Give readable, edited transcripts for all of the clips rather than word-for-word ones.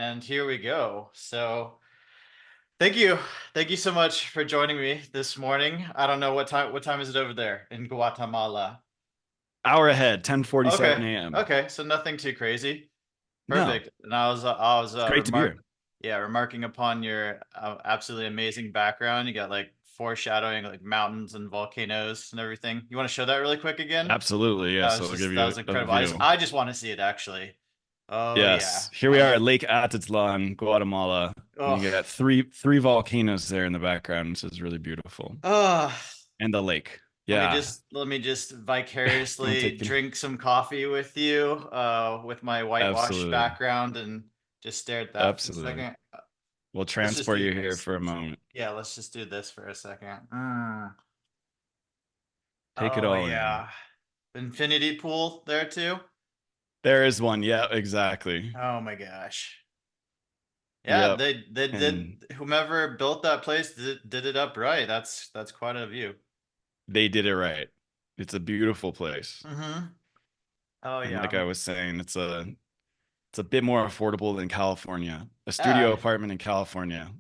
and here we go. So, thank you, thank you so much for joining me this morning. I don't know what time is it over there in Guatemala? Hour ahead, 10:47 Okay, a.m. okay, so nothing too crazy. No, Perfect. And I was it's great to be here. remarking upon your absolutely amazing background. You got like foreshadowing like mountains and volcanoes and everything. You want to show that really quick again? Absolutely, yes. I'll give That you was a incredible. view. I just want to see it actually. Oh yeah. Yes, here we are at Lake Atitlan, Guatemala, and Oh, you got three volcanoes there in the background. This is really beautiful, oh. and the lake. Let me Yeah, just let me just you want to vicariously take? drink some coffee with you, with my whitewash Absolutely, background and just stare at that for a absolutely. second. We'll Let's just transport do you here this. for a moment. Yeah, let's just do this for a second. Take it Oh all in. yeah. Infinity pool there too? There is one. Yeah, exactly. Oh my gosh. Yeah, Yep, they and did whomever built that place did it up right. That's quite a view. they did it right. It's a beautiful place, Mm-hmm. Oh and like yeah. I was saying, it's a bit more affordable than California. A studio Yeah. apartment in California.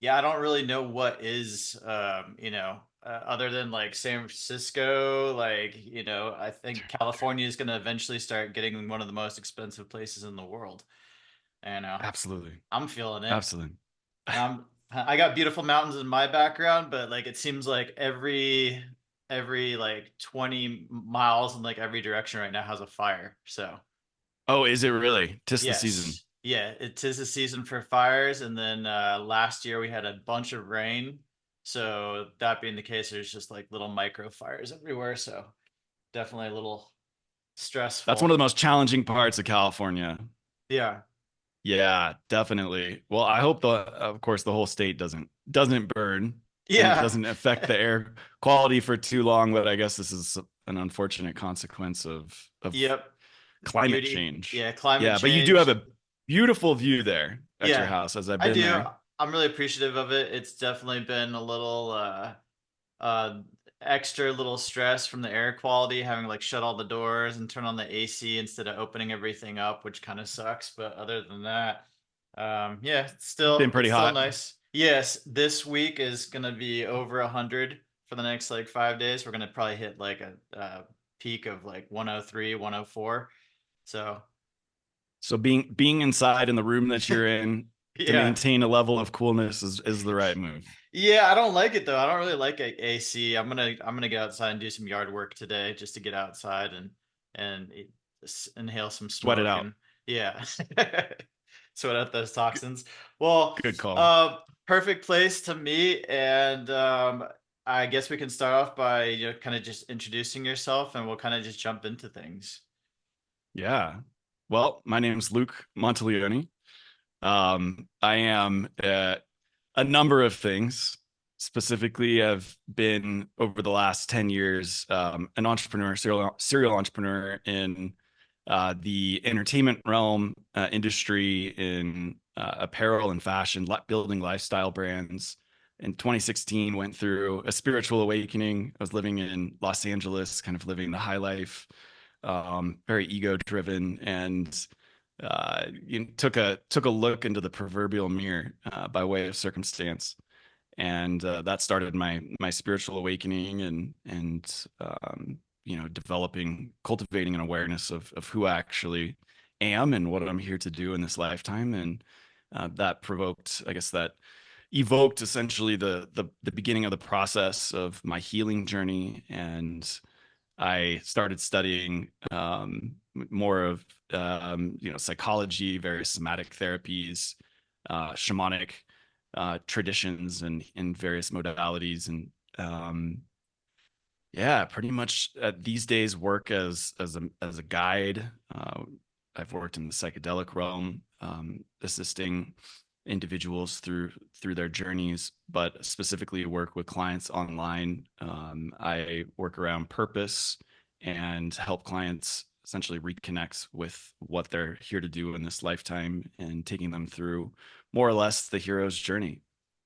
Yeah, I don't really know what is, other than like San Francisco, I think California is going to eventually start getting one of the most expensive places in the world. And Absolutely. I'm feeling it. Absolutely. And I got beautiful mountains in my background, but like it seems like every like 20 miles in like every direction right now has a fire. So, Oh, is it really? Tis the season. yes. Yeah, it is a season for fires, and then last year we had a bunch of rain. So that being the case, there's just like little micro fires everywhere. So definitely a little That's one stressful. of the most challenging parts of California. Yeah. Yeah, definitely. Well, I hope of course, the whole state doesn't burn and it Yeah. doesn't affect the air quality for too long, but I guess this is an unfortunate consequence of Yep. climate Beauty. change. Yeah, climate Yeah, but you do have change. a beautiful view there at your Yeah, house, as I've I been do. there. I'm really appreciative of it. It's definitely been a little uh extra little stress from the air quality, having like shut all the doors and turn on the AC instead of opening everything up, which kind of sucks. But other than that, yeah, Been pretty it's still hot. nice. Yes, this week is gonna be over 100 for the next like 5 days. We're gonna probably hit like a peak of like 103, 104. So So being inside in the room that you're in to yeah. maintain a level of coolness is the right move. Yeah, I don't like it though. I don't really like AC. I'm gonna get outside and do some yard work today just to get outside and inhale some Sweat it smoke out. and yeah, sweat out those toxins. Well, Good call. uh, perfect place to meet, and I guess we can start off by kind of just introducing yourself, and we'll kind of just jump into things. Yeah. Well, my name's Luke Monteleone. I am a number of things. Specifically, I've been over the last 10 years an entrepreneur, serial entrepreneur in the entertainment realm, industry, in apparel and fashion, building lifestyle brands. In 2016, went through a spiritual awakening. I was living in Los Angeles, kind of living the high life, very ego driven, and took a look into the proverbial mirror by way of circumstance, and that started my spiritual awakening and developing, cultivating an awareness of who I actually am and what I'm here to do in this lifetime, and that provoked, I guess, that evoked essentially the beginning of the process of my healing journey. And I started studying more of psychology, various somatic therapies, shamanic traditions, and various modalities, and yeah, pretty much these days work as a guide. I've worked in the psychedelic realm, assisting individuals through their journeys, but specifically work with clients online. I work around purpose and help clients essentially reconnect with what they're here to do in this lifetime, and taking them through more or less the hero's journey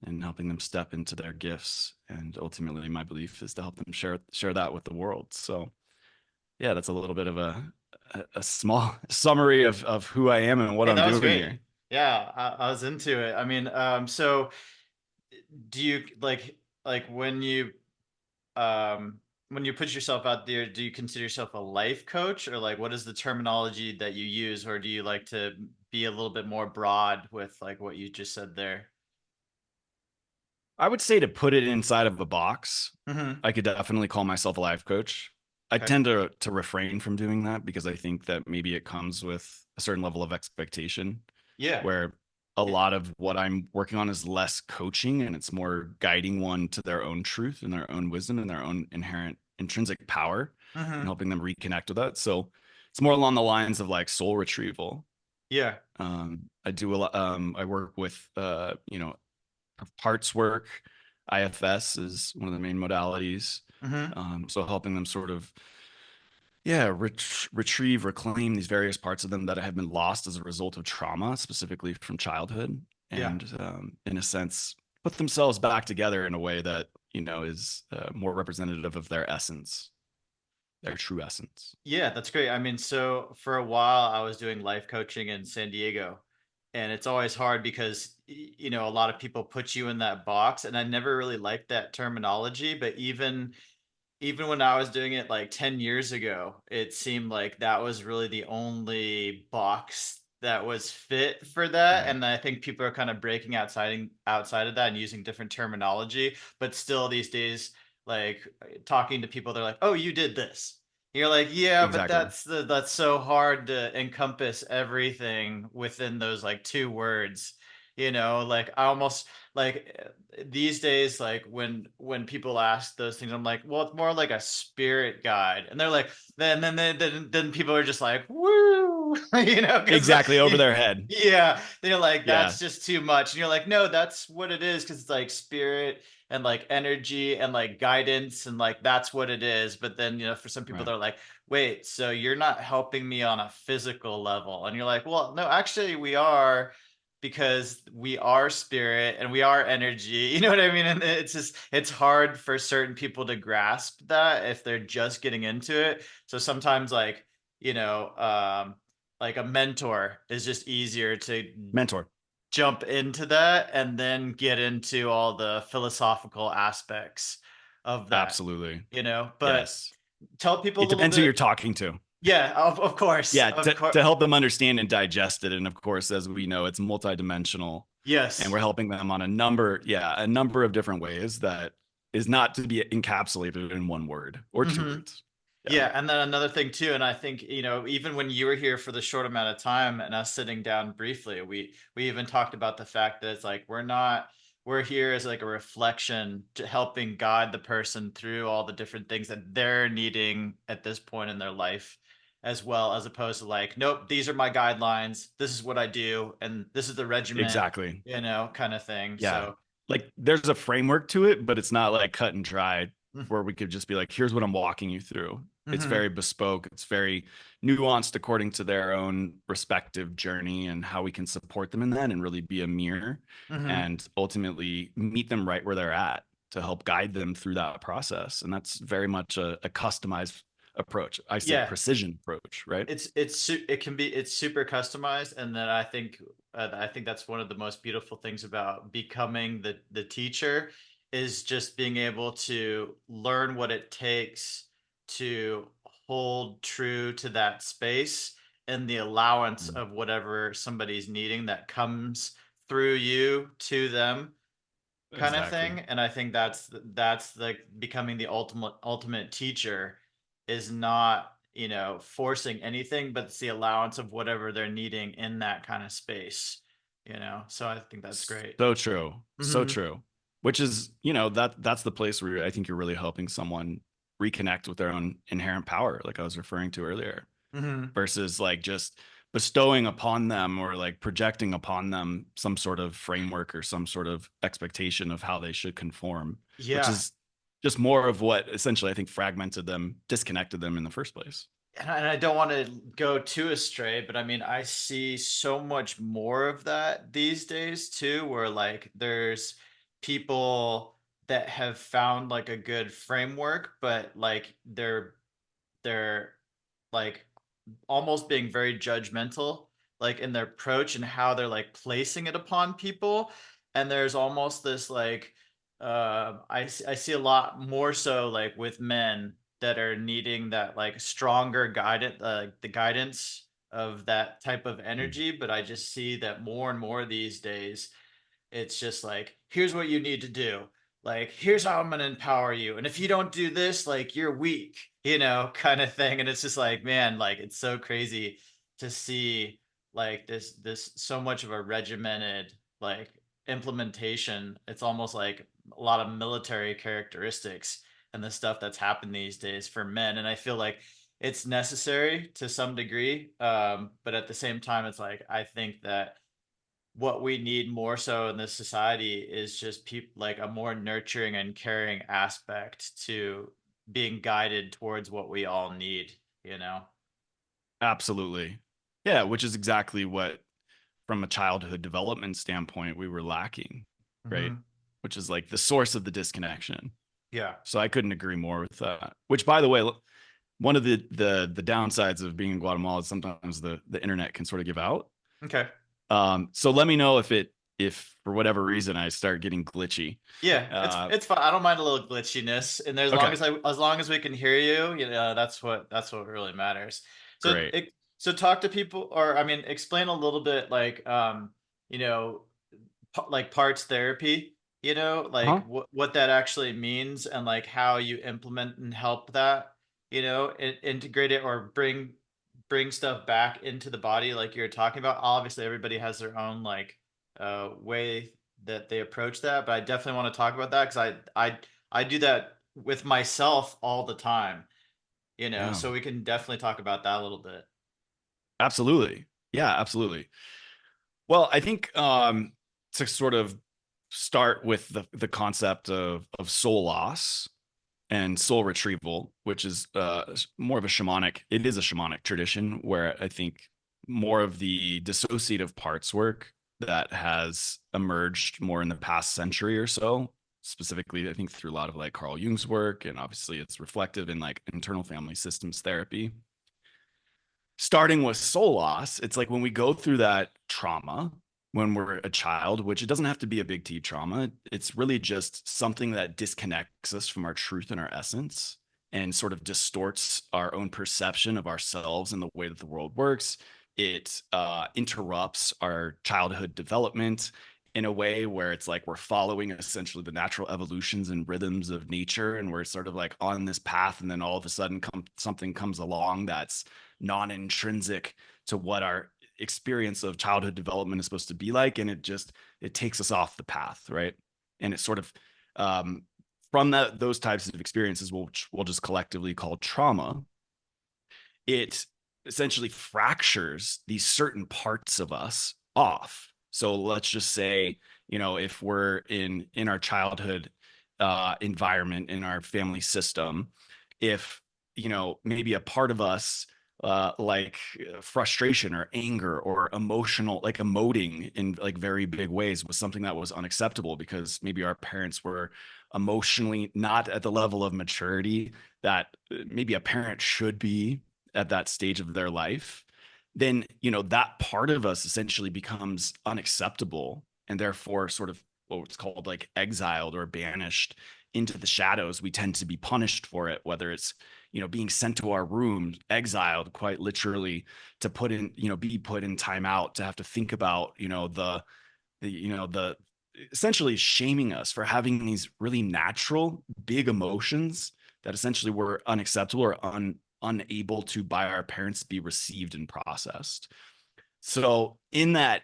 and helping them step into their gifts. And ultimately, my belief is to help them share that with the world. So yeah, that's a little bit of a small summary of who I am and what Hey, I'm that was doing great. here. Yeah, I was into it. I mean, so do you like when you put yourself out there, do you consider yourself a life coach, or like what is the terminology that you use, or do you like to be a little bit more broad with like what you just said there? I would say to put it inside of a box, Mm-hmm. I could definitely call myself a life coach. I Okay. tend to refrain from doing that because I think that maybe it comes with a certain level of expectation Yeah. where a Yeah. lot of what I'm working on is less coaching and it's more guiding one to their own truth and their own wisdom and their own inherent intrinsic power and Mm-hmm. helping them reconnect with that. So it's more along the lines of like soul retrieval. Yeah. I do a lot. I work with, parts work. IFS is one of the main modalities. Mm-hmm. So helping them sort of, yeah, retrieve, reclaim these various parts of them that have been lost as a result of trauma, specifically from childhood, Yeah. and in a sense, put themselves back together in a way that is more representative of their essence, their true essence. Yeah, that's great. I mean, so for a while I was doing life coaching in San Diego, and it's always hard because a lot of people put you in that box, and I never really liked that terminology, but even when I was doing it like 10 years ago, it seemed like that was really the only box that was fit for that. Right. And I think people are kind of breaking outside of that and using different terminology. But still these days, like talking to people, they're like, oh, you did this. You're like, yeah, but Exactly. that's so hard to encompass everything within those like two words. Like I almost like these days, like when people ask those things, I'm like, well, it's more like a spirit guide, and they're like, then people are just like, woo, because Exactly over their head. yeah, they're like, Yeah. that's just too much, and you're like, no, that's what it is, because it's like spirit and like energy and like guidance and like that's what it is. But then for some people Right. they're like, wait, so you're not helping me on a physical level, and you're like, well, no, actually we are, because we are spirit and we are energy. You know what I mean? And it's just it's hard for certain people to grasp that if they're just getting into it. So sometimes you know, um like a mentor is just easier to Mentor. jump into that and then get into all the philosophical aspects of that, Absolutely. but Yes. tell people a It little depends who you're bit. talking to. Yeah, of course, Yeah, of course. to help them understand and digest it. And of course, as we know, it's multidimensional. And Yes. we're helping them on a number of different ways that is not to be encapsulated in one word or two Hmm. words. Yeah, Yeah, and then another thing too, and I think, even when you were here for the short amount of time and us sitting down briefly, we even talked about the fact that it's like we're here as like a reflection to helping guide the person through all the different things that they're needing at this point in their life, as well, as opposed to like, nope, these are my guidelines, this is what I do, and this is the regiment, exactly. kind of thing. Yeah. So, Like there's a framework to it, but it's not like cut and dry mm-hmm. where we could just be like, here's what I'm walking you through. It's very bespoke. It's very nuanced according to their own respective journey and how we can support them in that and really be a mirror Mm-hmm. and ultimately meet them right where they're at to help guide them through that process. And that's very much a customized approach. I say Yeah. precision approach, right? It's super customized, and then I think that's one of the most beautiful things about becoming the teacher, is just being able to learn what it takes to hold true to that space and the allowance Mm. of whatever somebody's needing that comes through you to them, kind of Exactly. thing. And I think that's like becoming the ultimate teacher, is not forcing anything, but it's the allowance of whatever they're needing in that kind of space. So I think that's great. So true. So Hmm. true. Which is, that's the place where I think you're really helping someone reconnect with their own inherent power, like I was referring to earlier, Hmm. versus like just bestowing upon them or like projecting upon them some sort of framework or some sort of expectation of how they should conform, which Yeah. is just more of what essentially I think fragmented them, disconnected them in the first place. And I don't want to go too astray, but I mean, I see so much more of that these days too, where like there's people that have found like a good framework, but like they're like almost being very judgmental, like in their approach and how they're like placing it upon people. And there's almost this like, I see a lot more so like with men that are needing that like stronger guidance, the guidance of that type of Mm. energy. But I just see that more and more these days it's just like, here's what you need to do. Like, here's how I'm going to empower you. And if you don't do this, like, you're weak, kind of thing. And it's just like, man, like, it's so crazy to see like this so much of a regimented, like, implementation. It's almost like a lot of military characteristics and the stuff that's happened these days for men. And I feel like it's necessary to some degree. But at the same time, it's like, I think that what we need more so in this society is just people like a more nurturing and caring aspect to being guided towards what we all need. Absolutely. Yeah, which is exactly what, from a childhood development standpoint, we were lacking, right? Hmm. Which is like the source of the disconnection. Yeah. So I couldn't agree more with that. Which, by the way, one of the downsides of being in Guatemala is sometimes the internet can sort of give out. Okay. So let me know if for whatever reason I start getting glitchy. Yeah, it's Uh, it's fine. I don't mind a little glitchiness, and as long okay, as as long as we can hear you, that's what really matters. So, great. so talk to people, or I mean, explain a little bit, like, you know, like parts therapy, like Uh-huh. what that actually means, and like how you implement and help that, integrate it or bring stuff back into the body, like you're talking about. Obviously, everybody has their own like way that they approach that, but I definitely want to talk about that because I do that with myself all the time, Yeah, so we can definitely talk about that a little bit. absolutely. Yeah, absolutely. Well, I think to sort of start with the concept of soul loss and soul retrieval, which is more of a shamanic. It is a shamanic tradition where I think more of the dissociative parts work that has emerged more in the past century or so. Specifically, I think through a lot of like Carl Jung's work, and obviously it's reflective in like internal family systems therapy. Starting with soul loss, it's like when we go through that trauma when we're a child, which it doesn't have to be a big T trauma. It's really just something that disconnects us from our truth and our essence and sort of distorts our own perception of ourselves and the way that the world works. It interrupts our childhood development in a way where it's like we're following essentially the natural evolutions and rhythms of nature, and we're sort of like on this path, and then all of a sudden something comes along that's non-intrinsic to what our experience of childhood development is supposed to be like, and it takes us off the path, right? And it sort of um, from those types of experiences, which we'll just collectively call trauma, it essentially fractures these certain parts of us off. So let's just say, if we're in our childhood environment, in our family system, if maybe a part of us like frustration or anger or emotional, like emoting in like very big ways, was something that was unacceptable because maybe our parents were emotionally not at the level of maturity that maybe a parent should be at that stage of their life, then that part of us essentially becomes unacceptable, and therefore sort of what's called like exiled or banished into the shadows. We tend to be punished for it, whether it's being sent to our room, exiled quite literally, to put in be put in timeout, to have to think about the essentially shaming us for having these really natural big emotions that essentially were unacceptable or unable to by our parents be received and processed. So in that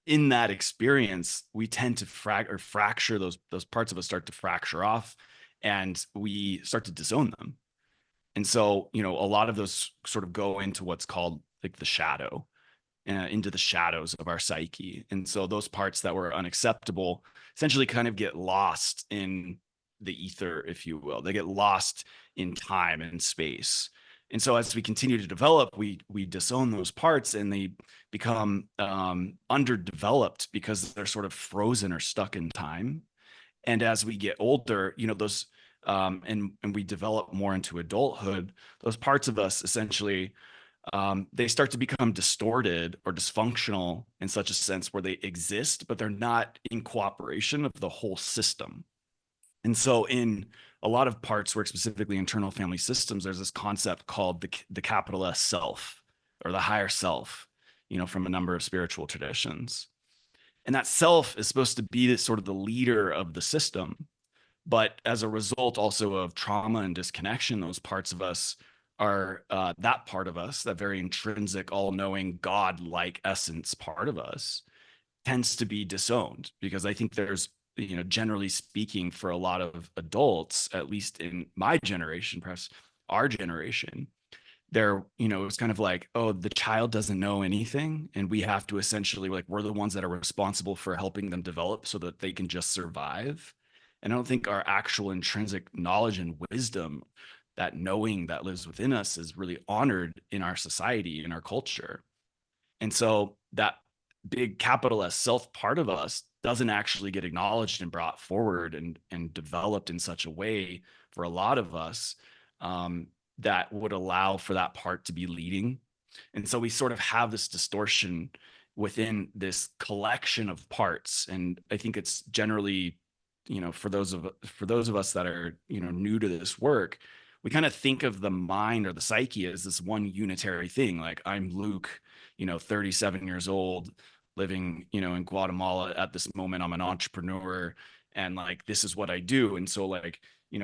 experience, we tend to fracture those parts of us, start to fracture off, and we start to disown them. And so a lot of those sort of go into what's called like the shadow, into the shadows of our psyche. And so those parts that were unacceptable essentially kind of get lost in the ether, if you will. They get lost in time and space. And so as we continue to develop, we disown those parts, and they become underdeveloped because they're sort of frozen or stuck in time. And as we get older, those and we develop more into adulthood, those parts of us essentially they start to become distorted or dysfunctional in such a sense where they exist, but they're not in cooperation of the whole system. And so, in a lot of parts, work specifically internal family systems, there's this concept called the capital S self or the higher self, from a number of spiritual traditions. And that self is supposed to be this sort of the leader of the system. But as a result also of trauma and disconnection, those parts of us are that part of us, that very intrinsic, all knowing, God like essence part of us, tends to be disowned because I think there's, generally speaking, for a lot of adults, at least in my generation, perhaps our generation, it's kind of like, oh, the child doesn't know anything. And we have to essentially, like, we're the ones that are responsible for helping them develop so that they can just survive. And I don't think our actual intrinsic knowledge and wisdom, that knowing that lives within us, is really honored in our society, in our culture. And so that big capital S self part of us doesn't actually get acknowledged and brought forward and developed in such a way for a lot of us, that would allow for that part to be leading. And so we sort of have this distortion within this collection of parts. And I think it's generally, for those of us that are, new to this work, we kind of think of the mind or the psyche as this one unitary thing. Like, I'm Luke, 37 years old, living, in Guatemala at this moment. I'm an entrepreneur, and like, this is what I do. And so, like,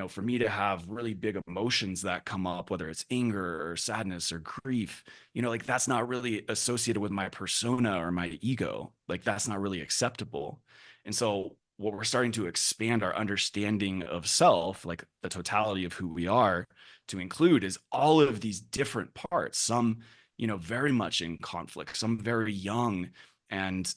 for me to have really big emotions that come up, whether it's anger or sadness or grief, like, that's not really associated with my persona or my ego. Like, that's not really acceptable. And so what we're starting to expand our understanding of self, like the totality of who we are, to include is all of these different parts, some, very much in conflict, some very young and,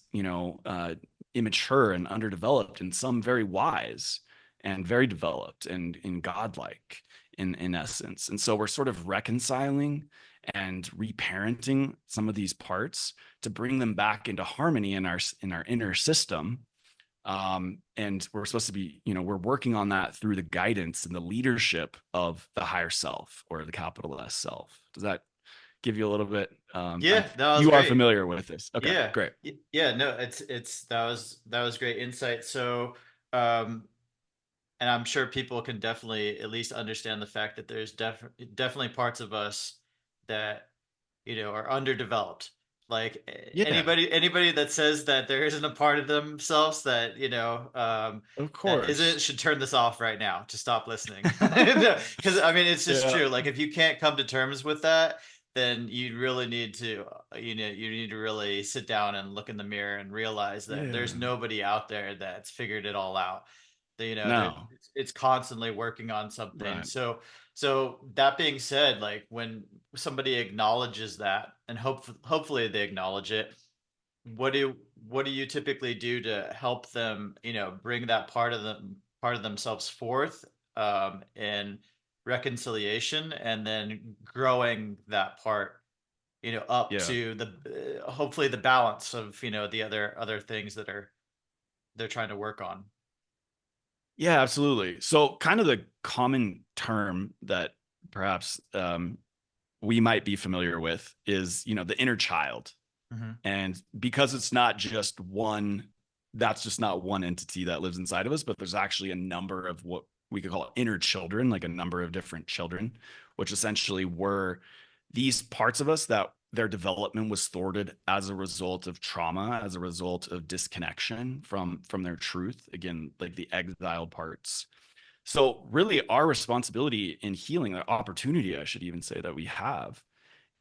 immature and underdeveloped, and some very wise and very developed and godlike in essence. And so we're sort of reconciling and reparenting some of these parts to bring them back into harmony in our inner system. And we're supposed to be, we're working on that through the guidance and the leadership of the higher self, or the capital S self. Does that give you a little bit? Yeah, that was You are great. familiar with this. Okay, Yeah. great. Yeah, no, that was great insight. So, um and I'm sure people can definitely at least understand the fact that there's definitely parts of us that, are underdeveloped. Like, Yeah, anybody that says that there isn't a part of themselves that, of that isn't, course. should turn this off right now to stop listening. Because I mean, it's just Yeah, true. Like, if you can't come to terms with that, then you really need to, you need to really sit down and look in the mirror and realize that there's yeah. nobody out there that's figured it all out. No, It's constantly working on something. right. So that being said, like, when somebody acknowledges that, and hopefully they acknowledge it, what do you typically do to help them, bring that part of themselves forth, in reconciliation, and then growing that part, up Yeah. to the, hopefully the balance of, the other things that are they're trying to work on. Yeah, absolutely. So, kind of the common term that perhaps we might be familiar with is, the inner child. Hmm. And because it's not just one, that's just not one entity that lives inside of us, but there's actually a number of what we could call inner children, like a number of different children, which essentially were these parts of us that their development was thwarted as a result of trauma, as a result of disconnection from their truth. Again, like the exiled parts. So really our responsibility in healing, the opportunity, I should even say, that we have,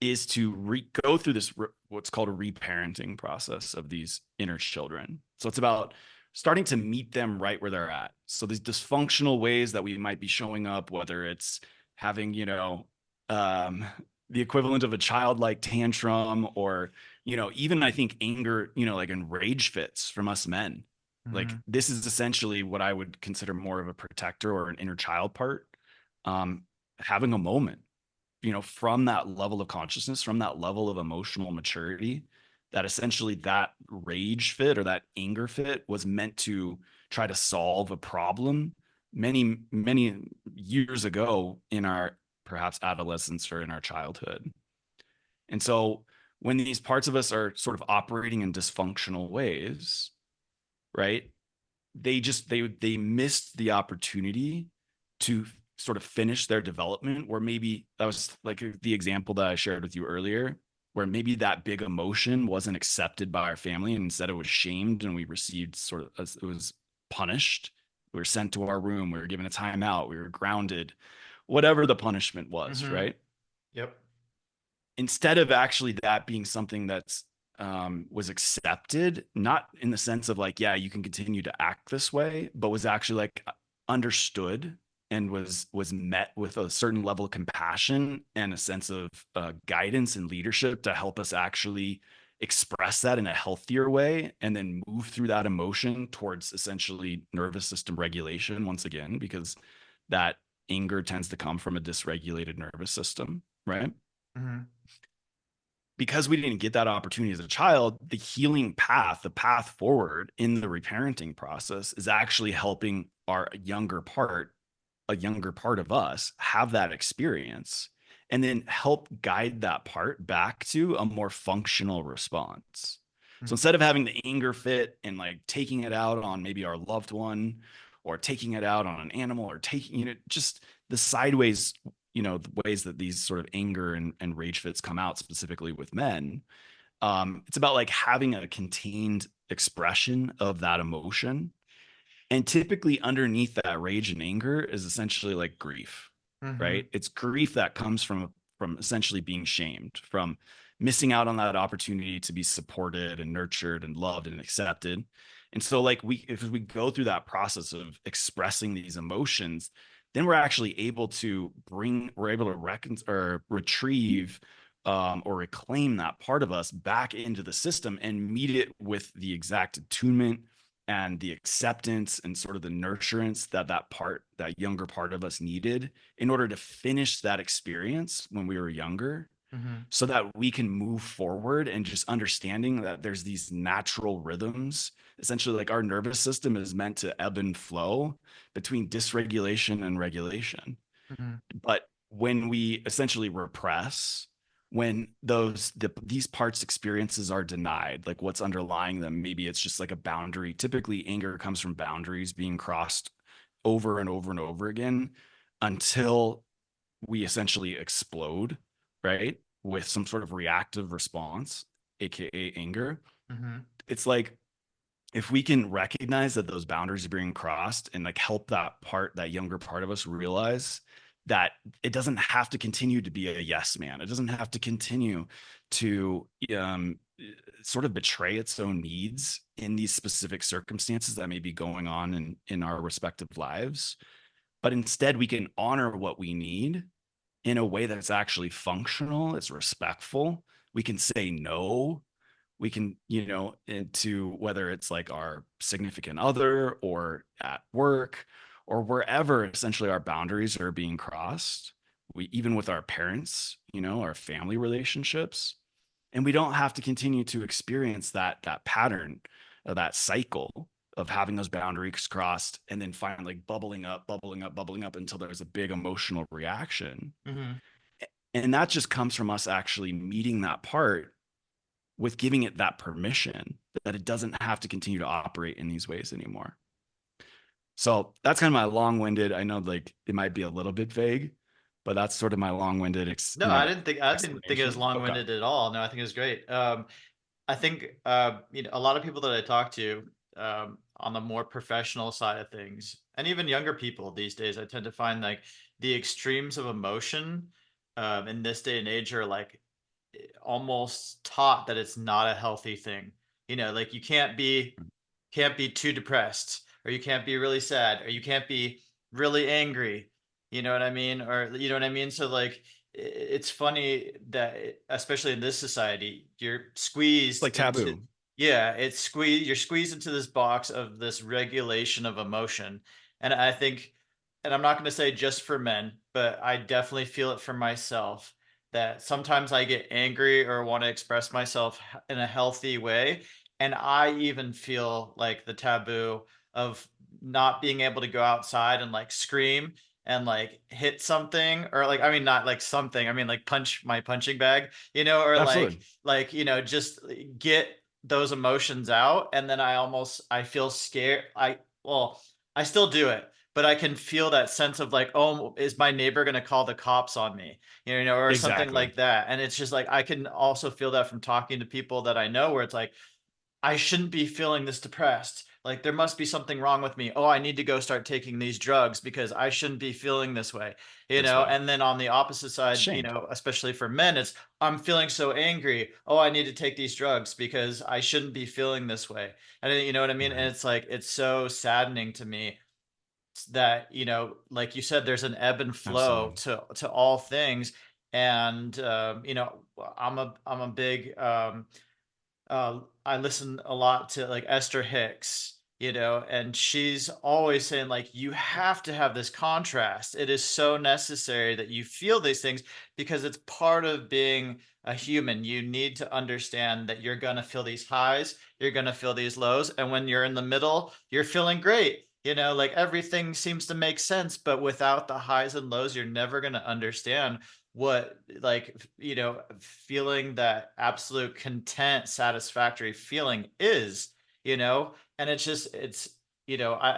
is to go through this what's called a reparenting process of these inner children. So it's about starting to meet them right where they're at. So these dysfunctional ways that we might be showing up, whether it's having, um, the equivalent of a childlike tantrum, or, even I think anger, like in rage fits from us men. Like, Hmm. this is essentially what I would consider more of a protector or an inner child part, um, having a moment, from that level of consciousness, from that level of emotional maturity, that essentially that rage fit or that anger fit was meant to try to solve a problem many, many years ago in our perhaps adolescence or in our childhood. And so when these parts of us are sort of operating in dysfunctional ways, right? They missed the opportunity to sort of finish their development, or maybe that was like the example that I shared with you earlier, where maybe that big emotion wasn't accepted by our family and instead it was shamed and we received sort of, it was punished. We were sent to our room, we were given a timeout, we were grounded, whatever the punishment was, Mm-hmm. right? Yep. Instead of actually that being something that's was accepted, not in the sense of like, yeah, you can continue to act this way, but was actually like understood and was met with a certain level of compassion and a sense of guidance and leadership to help us actually express that in a healthier way and then move through that emotion towards essentially nervous system regulation once again, because that anger tends to come from a dysregulated nervous system, right? Mm-hmm. Because we didn't get that opportunity as a child, the healing path, the path forward in the reparenting process is actually helping our younger part, a younger part of us, have that experience and then help guide that part back to a more functional response. So instead of having the anger fit and like taking it out on maybe our loved one or taking it out on an animal or taking, just the sideways, the ways that these sort of anger and rage fits come out specifically with men, it's about like having a contained expression of that emotion, and typically underneath that rage and anger is essentially like grief, Mm-hmm. right? It's grief that comes from essentially being shamed, from missing out on that opportunity to be supported and nurtured and loved and accepted. And so like if we go through that process of expressing these emotions, then we're able to or retrieve or reclaim that part of us back into the system and meet it with the exact attunement and the acceptance and sort of the nurturance that younger part of us needed in order to finish that experience when we were younger, Mm-hmm. so that we can move forward and just understanding that there's these natural rhythms. Essentially, like our nervous system is meant to ebb and flow between dysregulation and regulation. Mm-hmm. But when we essentially repress, when these parts experiences are denied, like what's underlying them, maybe it's just like a boundary. Typically, anger comes from boundaries being crossed over and over and over again until we essentially explode, right? With some sort of reactive response, aka anger. Mm-hmm. It's like if we can recognize that those boundaries are being crossed and like help that younger part of us realize that it doesn't have to continue to be a yes man. It doesn't have to continue to sort of betray its own needs in these specific circumstances that may be going on in our respective lives. But instead, we can honor what we need in a way that's actually functional, it's respectful. We can say no. We can, into whether it's like our significant other or at work or wherever essentially our boundaries are being crossed. We even with our parents, our family relationships. And we don't have to continue to experience that pattern of that cycle of having those boundaries crossed and then finally bubbling up, bubbling up, bubbling up until there's a big emotional reaction. Mm-hmm. And that just comes from us actually meeting that part with giving it that permission that it doesn't have to continue to operate in these ways anymore. So that's kind of my long-winded, I know like it might be a little bit vague, but that's sort of my long-winded No, I didn't think it was explanation. Okay. long-winded at all. No, I think it was great. I think a lot of people that I talk to on the more professional side of things, and even younger people these days, I tend to find like the extremes of emotion in this day and age are like almost taught that it's not a healthy thing. Like you can't be too depressed, or you can't be really sad, or you can't be really angry. You know what I mean? Or you know what I mean? So like it's funny that especially in this society, you're It's like squeezed into, taboo. yeah, you're squeezed into this box of this regulation of emotion. And I think, and I'm not going to say just for men, but I definitely feel it for myself that sometimes I get angry or want to express myself in a healthy way, and I even feel like the taboo of not being able to go outside and like scream and like hit something, or like, I mean, not like something, I mean like punch my punching bag, or Absolutely. just get those emotions out. And then I feel scared. Well, I still do it, but I can feel that sense of like, oh, is my neighbor going to call the cops on me? Or something Exactly. like that. And it's just like, I can also feel that from talking to people that I know, where it's like, I shouldn't be feeling this depressed. Like, there must be something wrong with me. Oh, I need to go start taking these drugs because I shouldn't be feeling this way. This way. And then on the opposite side, Shamed. especially for men, it's, I'm feeling so angry. Oh, I need to take these drugs because I shouldn't be feeling this way. And you know what I mean? And Right. it's like, it's so saddening to me that, like you said, there's an ebb and flow Absolutely. to all things. And I'm a big I listen a lot to like Esther Hicks, and she's always saying like, you have to have this contrast. It is so necessary that you feel these things because it's part of being a human. You need to understand that you're going to feel these highs, you're going to feel these lows, and when you're in the middle, you're feeling great. Like everything seems to make sense, but without the highs and lows, you're never going to understand what, like, feeling that absolute content, satisfactory feeling is. And I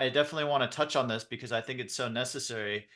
definitely want to touch on this because I think it's so necessary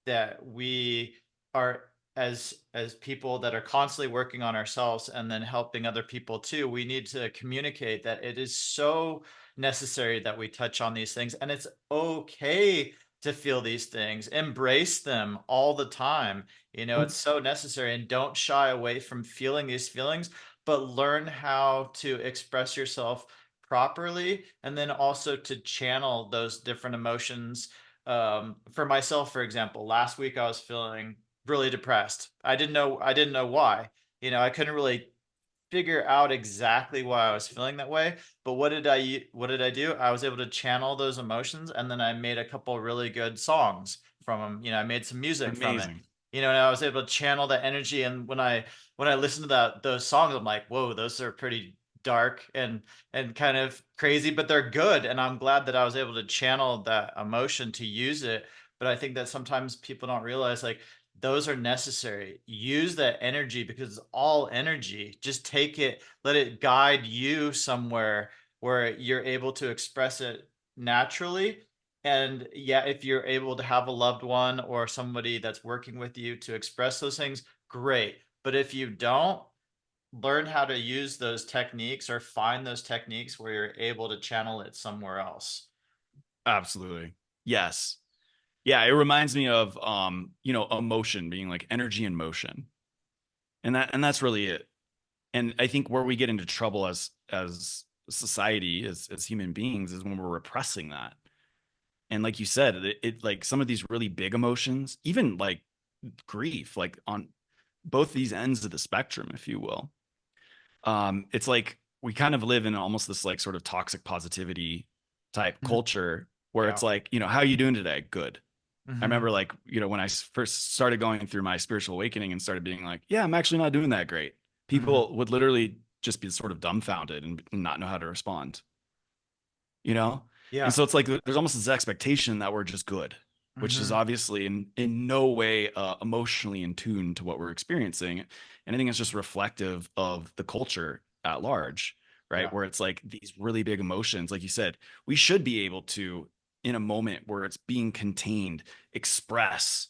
that we are, as people that are constantly working on ourselves and then helping other people too. We need to communicate that it is so necessary that we touch on these things, and it's okay to feel these things, embrace them all the time. It's so necessary, and don't shy away from feeling these feelings, but learn how to express yourself properly, and then also to channel those different emotions. For myself, for example, last week I was feeling really depressed. I didn't know why. I couldn't really figure out exactly why I was feeling that way. But what did I do? I was able to channel those emotions, and then I made a couple really good songs from them. I made some music from it. Amazing. And I was able to channel that energy. And when I listen to those songs, I'm like, whoa, those are pretty dark and kind of crazy, but they're good. And I'm glad that I was able to channel that emotion to use it. But I think that sometimes people don't realize, like, those are necessary. Use that energy because it's all energy. Just take it, let it guide you somewhere where you're able to express it naturally. And yeah, if you're able to have a loved one or somebody that's working with you to express those things, great. But if you don't, learn how to use those techniques, or find those techniques where you're able to channel it somewhere else. Absolutely. Yes. Yeah, it reminds me of emotion being like energy in motion. And that's really it. And I think where we get into trouble as society, as human beings, is when we're repressing that. And like you said, it like some of these really big emotions, even like grief, like on both these ends of the spectrum, if you will. It's like we kind of live in almost this like sort of toxic positivity type Mhm. culture where Yeah. it's like, how are you doing today? Good. I Hmm. remember like, when I first started going through my spiritual awakening and started being like, yeah, I'm actually not doing that great. Hmm. People would literally just be sort of dumbfounded and not know how to respond, you know? And Yeah. so it's like there's almost this expectation that we're just good, which is Hmm. obviously in no way emotionally in tune to what we're experiencing. And I think it's just reflective of the culture at large, right? Yeah. Where it's like these really big emotions, like you said, we should be able to, in a moment where it's being contained, express,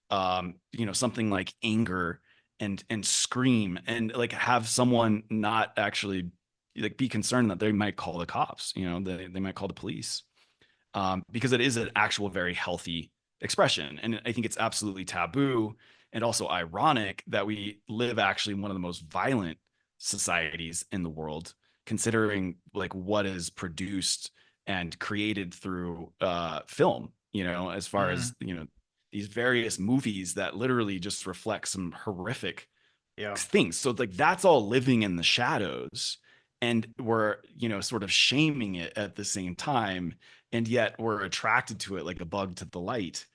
something like anger and scream and like have someone not actually like be concerned that they might call the cops, they might call the police, because it is an actual very healthy expression. And I think it's absolutely taboo and also ironic that we live actually in one of the most violent societies in the world, considering like what is produced and created through film, as far Hmm. as, these various movies that literally just reflect some horrific Yeah. things. So like that's all living in the shadows, and we're, sort of shaming it at the same time, and yet we're attracted to it like a bug to the light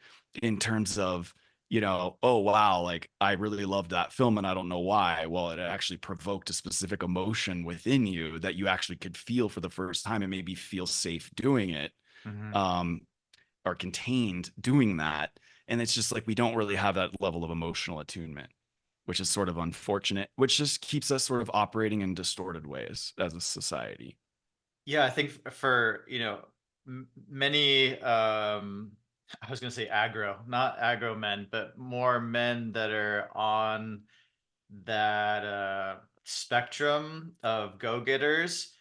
in terms of, oh wow, like I really loved that film and I don't know why. Well, it actually provoked a specific emotion within you that you actually could feel for the first time and maybe feel safe doing it. Hmm. Um, are contained doing that. And it's just like we don't really have that level of emotional attunement, which is sort of unfortunate, which just keeps us sort of operating in distorted ways as a society. Yeah, I think for, many I was going to say aggro, not aggro men, but more men that are on that spectrum of go-getters.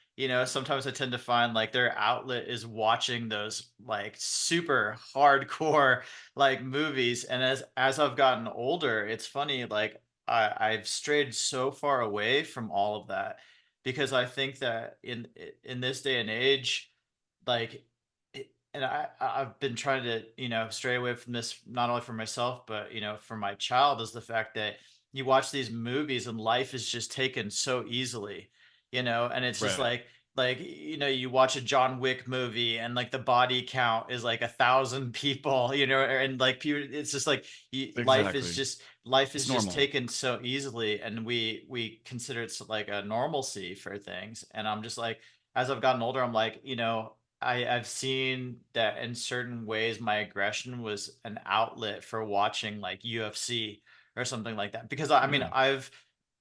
Sometimes I tend to find like their outlet is watching those like super hardcore like movies. And as I've gotten older, it's funny, like I've strayed so far away from all of that because I think that in this day and age, like and I've been trying to stray away from this, not only for myself but for my child, is the fact that you watch these movies and life is just taken so easily, and it's just Right. like you watch a John Wick movie and like the body count is like 1,000 people, and like people, it's just like Exactly. life is It's just normal. taken so easily, and we consider it like a normalcy for things. And I'm just like, as I've gotten older, I'm like, I've seen that in certain ways my aggression was an outlet for watching like UFC or something like that. Because I mean, Yeah.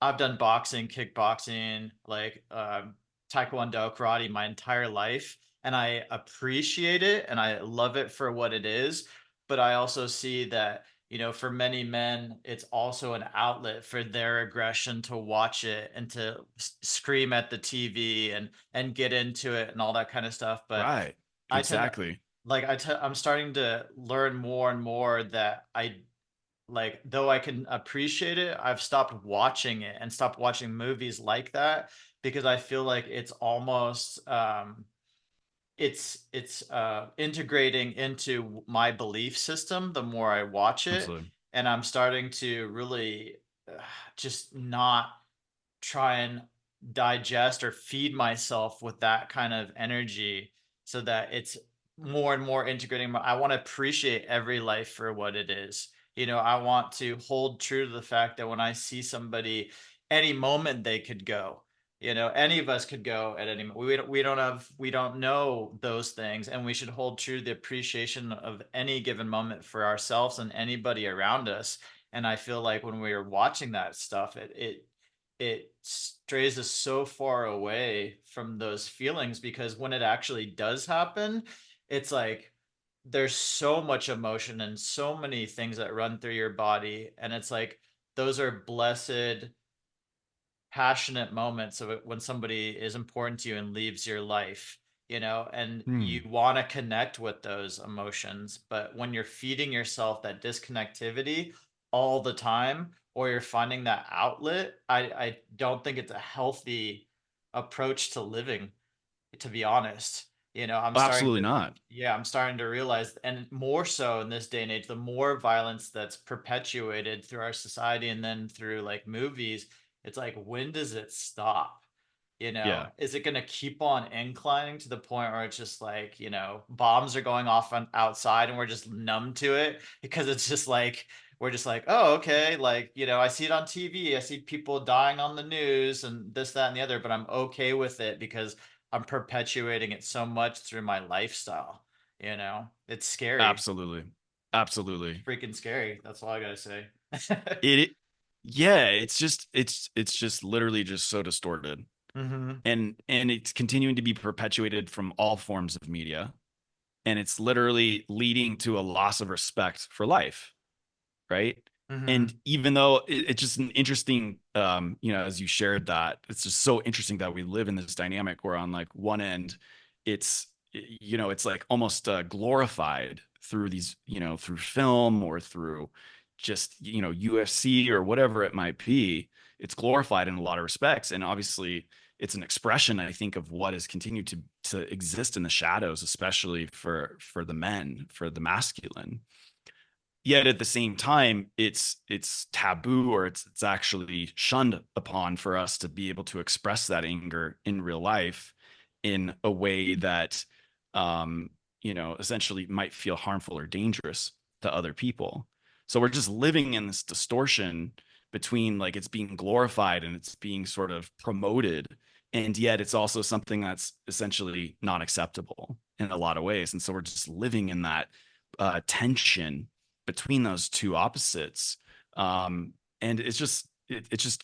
I've done boxing, kickboxing, like taekwondo, karate my entire life, and I appreciate it and I love it for what it is. But I also see that for many men, it's also an outlet for their aggression to watch it and to scream at the TV and get into it and all that kind of stuff. But Right. I tend Exactly. like I'm starting to learn more and more that I like, though I can appreciate it, I've stopped watching it and stopped watching movies like that because I feel like it's almost it's integrating into my belief system the more I watch it, Absolutely. and I'm starting to really just not try and digest or feed myself with that kind of energy so that it's more and more integrating. I want to appreciate every life for what it is. I want to hold true to the fact that when I see somebody, any moment they could go. Any of us could go at any moment. We don't know those things, and we should hold true to the appreciation of any given moment for ourselves and anybody around us. And I feel like when we are watching that stuff, it strays us so far away from those feelings, because when it actually does happen, it's like there's so much emotion and so many things that run through your body, and it's like those are blessed passionate moments of it when somebody is important to you and leaves your life, and you Hmm. want to connect with those emotions. But when you're feeding yourself that disconnectivity all the time, or you're finding that outlet, I don't think it's a healthy approach to living, to be honest. I'm starting Absolutely to, not. yeah, I'm starting to realize, and more so in this day and age, the more violence that's perpetuated through our society and then through like movies, it's like, when does it stop? Yeah. Is it going to keep on inclining to the point where it's just like, bombs are going off on outside and we're just numb to it because it's just like, we're just like, oh, okay. Like, I see it on TV. I see people dying on the news and this, that, and the other, but I'm okay with it because I'm perpetuating it so much through my lifestyle. It's scary. Absolutely. It's Absolutely. freaking scary. That's all I gotta say. It yeah, it's just literally just so distorted. Hmm. And it's continuing to be perpetuated from all forms of media. And it's literally leading to a loss of respect for life, right? And Hmm. even though it's just an interesting, as you shared that, it's just so interesting that we live in this dynamic where on like one end, it's, it's like almost glorified through these, through film or through just, UFC or whatever it might be. It's glorified in a lot of respects. And obviously, it's an expression, I think, of what has continued to exist in the shadows, especially for the men, for the masculine. Yet at the same time, it's taboo, or it's actually shunned upon for us to be able to express that anger in real life in a way that essentially might feel harmful or dangerous to other people. So we're just living in this distortion between like it's being glorified and it's being sort of promoted, and yet it's also something that's essentially not acceptable in a lot of ways. And so we're just living in that tension between those two opposites. And it's just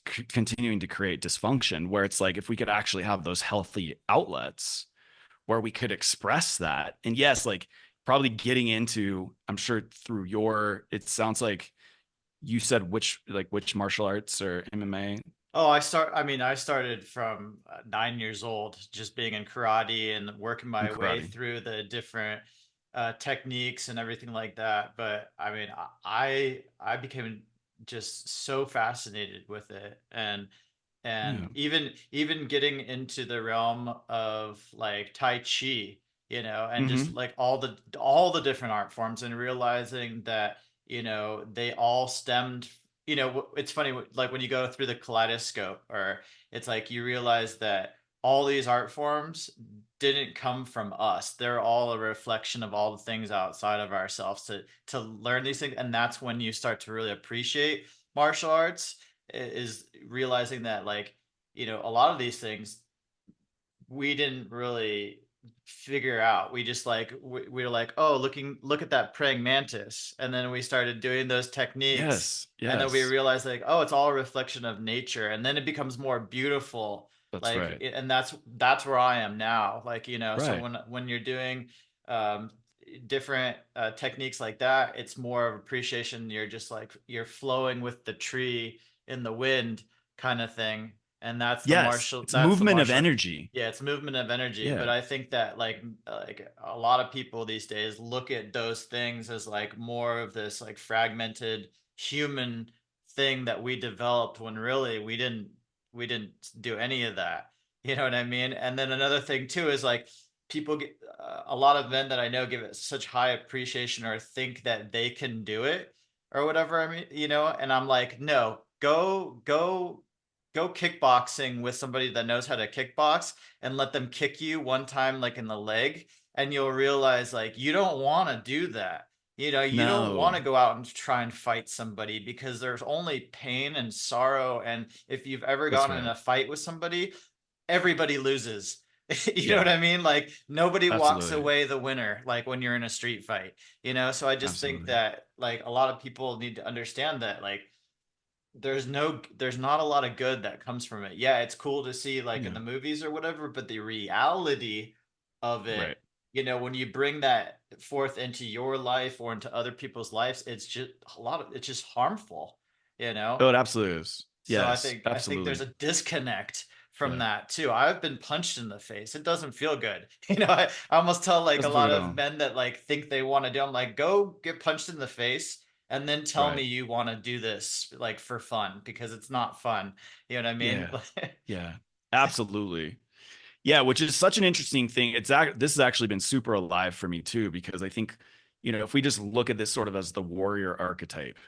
continuing to create dysfunction where it's like if we could actually have those healthy outlets where we could express that. And yes, like probably getting into, I'm sure through your, it sounds like you said which martial arts or MMA. Oh, I mean, I started from 9 years old, just being in karate and working In my way karate. through the different techniques and everything like that. But I mean, I became just so fascinated with it, and Yeah. even getting into the realm of like Tai Chi, and just Mm-hmm. like all the different art forms, and realizing that they all stemmed. It's funny, like when you go through the kaleidoscope, or it's like you realize that all these art forms didn't come from us. They're all a reflection of all the things outside of ourselves to learn these things. And that's when you start to really appreciate martial arts, is realizing that, like, a lot of these things we didn't really figure out. We just like we were like, oh, look at that praying mantis, and then we started doing those techniques, Yes. and then we Yes. realized, like, oh, it's all a reflection of nature, and then it becomes more beautiful. That's Like, right. and that's where I am now. Like, so Right. when you're doing um different techniques like that, it's more of appreciation. You're just like you're flowing with the tree in the wind, kind of thing. And Yes. It's movement of energy. yeah, it's movement of energy. But Yeah. I think that, like a lot of people these days look at those things as like more of this like fragmented human thing that we developed, when really we didn't do any of that. You know what I mean? And then another thing too is like people get a lot of men that I know give it such high appreciation, or think that they can do it or whatever. I mean, and I'm like, no, go kickboxing with somebody that knows how to kickbox, and let them kick you one time, like in the leg, and you'll realize, like, you don't want to do that. You don't want No, to go out and try and fight somebody, because there's only pain and sorrow. And if you've ever that's gotten in right. a fight with somebody, everybody loses. You know Yeah, what I mean? Like, nobody walks absolutely. away the winner, like when you're in a street fight. So I just think Absolutely. that, like, a lot of people need to understand that, like, there's not a lot of good that comes from it. Yeah, it's cool to see, like, in Yeah, the movies or whatever, but the reality of it, right. when you bring that forth into your life or into other people's lives, it's just harmful, you know? Oh, it absolutely is. So I Yes, think I think there's absolutely. a disconnect from Yeah, that too. I've been punched in the face. It doesn't feel good. I almost tell, like, a doesn't feel lot good at of all. men that like think they want to do. I'm like, go get punched in the face, and then tell me Right. you want to do this, like, for fun, because it's not fun. You know what I mean? Yeah, yeah, absolutely. Yeah, which is such an interesting thing. This has actually been super alive for me too, because I think, if we just look at this sort of as the warrior archetype,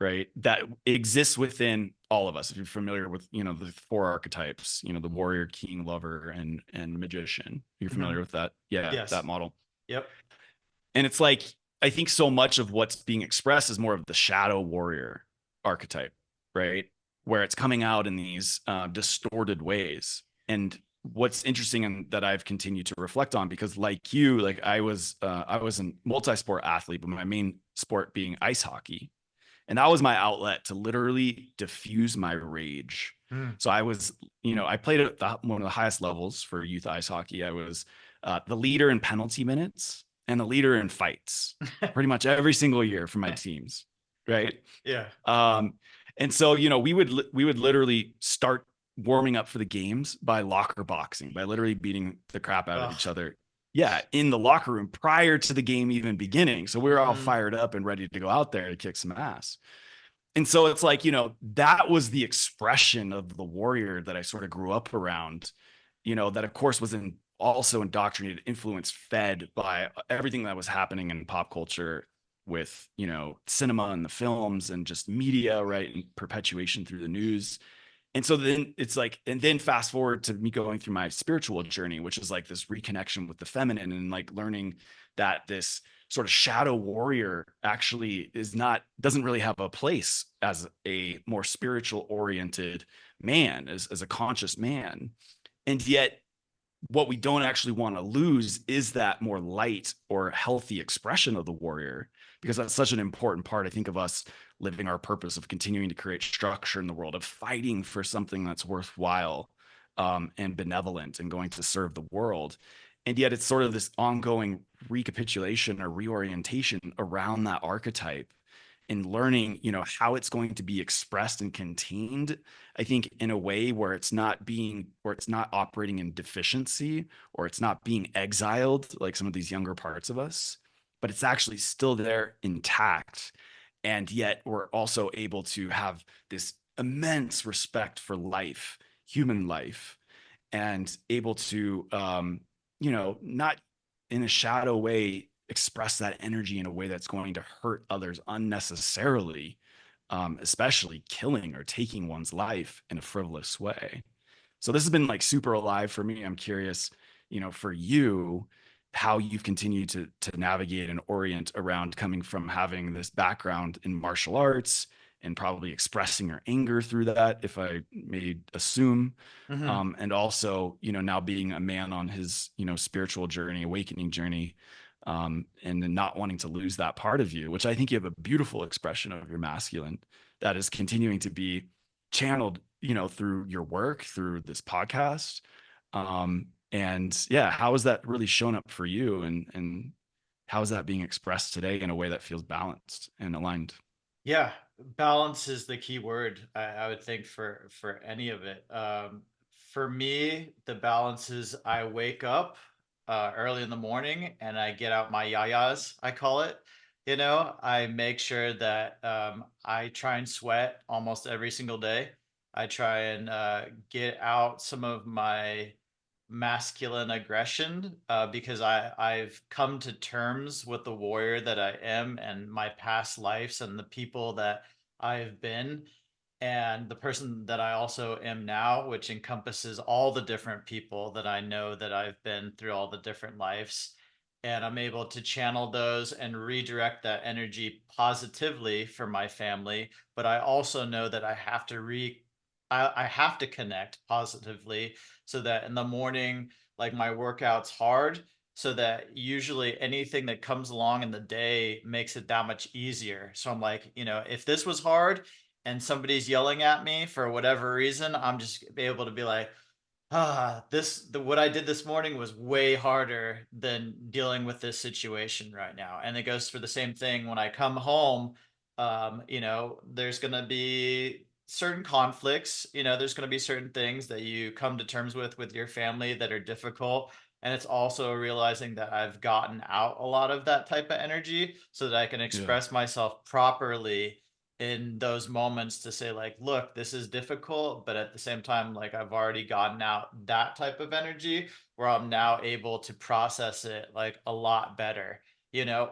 right, that exists within all of us. If you're familiar with, the four archetypes, the warrior, king, lover, and magician. You're familiar Mhm. with that? Yeah, that Yes. model. Yep. And it's like, I think so much of what's being expressed is more of the shadow warrior archetype, right? Where it's coming out in these distorted ways. And what's interesting and that I've continued to reflect on, because like you, like I was a multi-sport athlete, but my main sport being ice hockey. And that was my outlet to literally diffuse my rage. Mm. So I was, I played at one of the highest levels for youth ice hockey. I was the leader in penalty minutes and the leader in fights pretty much every single year for my teams. Right. Yeah. Um, and so, we would literally start warming up for the games by locker boxing, by literally beating the crap out of each Ugh. other. Yeah, in the locker room prior to the game even beginning. So we were all Mm. fired up and ready to go out there to kick some ass. And so it's like, that was the expression of the warrior that I sort of grew up around, that of course was also indoctrinated, influenced, fed by everything that was happening in pop culture with, cinema and the films and just media, right? And perpetuation through the news. And so then it's like, and then fast forward to me going through my spiritual journey, which is like this reconnection with the feminine, and like learning that this sort of shadow warrior actually doesn't really have a place as a more spiritual oriented man, as a conscious man. And yet what we don't actually want to lose is that more light or healthy expression of the warrior, because that's such an important part, I think, of us living our purpose, of continuing to create structure in the world, of fighting for something that's worthwhile, and benevolent and going to serve the world. And yet it's sort of this ongoing recapitulation or reorientation around that archetype, in learning, how it's going to be expressed and contained, I think, in a way where it's not operating in deficiency, or it's not being exiled like some of these younger parts of us, but it's actually still there intact. And yet we're also able to have this immense respect for life, human life, and able to, not in a shadow way express that energy in a way that's going to hurt others unnecessarily, especially killing or taking one's life in a frivolous way. So this has been like super alive for me. I'm curious, for you, how you've continued to navigate and orient around coming from having this background in martial arts and probably expressing your anger through that, if I may assume, Mhm. and also, now being a man on his, spiritual journey, awakening journey, and then not wanting to lose that part of you, which I think you have a beautiful expression of your masculine that is continuing to be channeled, through your work, through this podcast. And yeah, how has that really shown up for you, and how is that being expressed today in a way that feels balanced and aligned? Yeah, balance is the key word, I would think, for any of it. For me, the balance is I wake up early in the morning and I get out my yayas, I call it. I make sure that I try and sweat almost every single day. I try and get out some of my masculine aggression, because I've come to terms with the warrior that I am and my past lives and the people that I've been and the person that I also am now, which encompasses all the different people that I know that I've been through all the different lives. And I'm able to channel those and redirect that energy positively for my family. But I also know that I have to connect positively so that in the morning, like my workout's hard, so that usually anything that comes along in the day makes it that much easier. So I'm like, if this was hard, and somebody's yelling at me for whatever reason, I'm just able to be like, what I did this morning was way harder than dealing with this situation right now. And it goes for the same thing when I come home. There's going to be certain conflicts, there's going to be certain things that you come to terms with your family that are difficult. And it's also realizing that I've gotten out a lot of that type of energy so that I can Yeah. express myself properly in those moments to say like, look, this is difficult, but at the same time, like I've already gotten out that type of energy where I'm now able to process it like a lot better.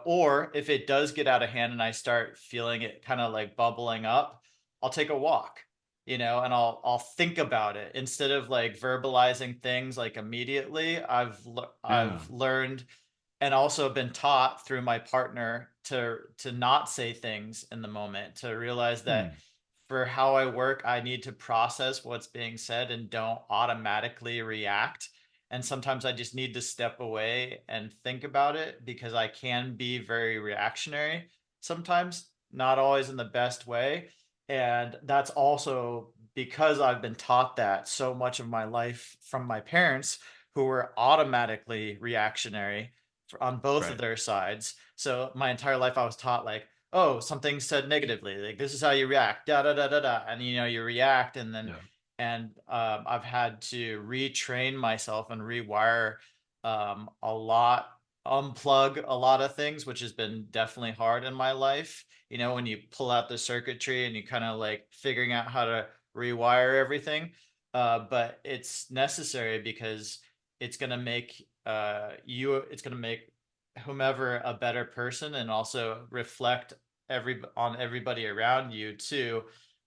Or if it does get out of hand and I start feeling it kind of like bubbling up, I'll take a walk, and I'll think about it instead of like verbalizing things like immediately. Yeah. I've learned and also been taught through my partner to not say things in the moment, to realize that Hmm. for how I work, I need to process what's being said and don't automatically react. And sometimes I just need to step away and think about it because I can be very reactionary sometimes, not always in the best way. And that's also because I've been taught that so much of my life from my parents who were automatically reactionary on both of Right. their sides. So my entire life I was taught like, oh, something said negatively, like this is how you react, da da da da da, and you react, and then Yeah. I've had to retrain myself and rewire a lot, unplug a lot of things, which has been definitely hard in my life. When you pull out the circuitry and you kind of like figuring out how to rewire everything, but it's necessary because it's gonna make it's gonna make whomever a better person and also reflect on everybody around you too,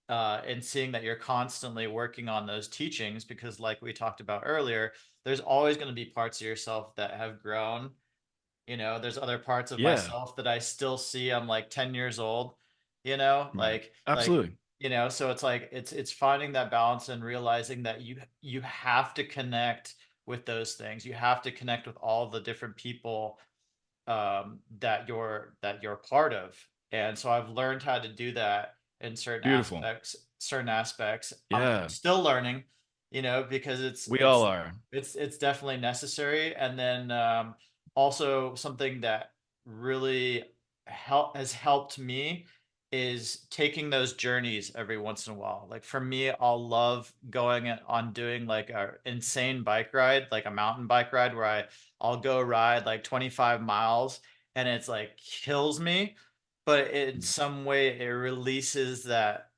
and seeing that you're constantly working on those teachings because like we talked about earlier, there's always going to be parts of yourself that have grown. There's other parts of Yeah. myself that I still see. I'm like 10 years old, Right. like Absolutely. so it's like it's finding that balance and realizing that you have to connect with those things. You have to connect with all the different people that you're part of. And so I've learned how to do that in Beautiful. certain aspects. I'm Yeah, still learning, because we all are. it's definitely necessary. And then also something that really has helped me is taking those journeys every once in a while. Like for me, I'll love on doing like a insane bike ride, like a mountain bike ride where I'll go ride like 25 miles and it's like kills me, but in some way it releases that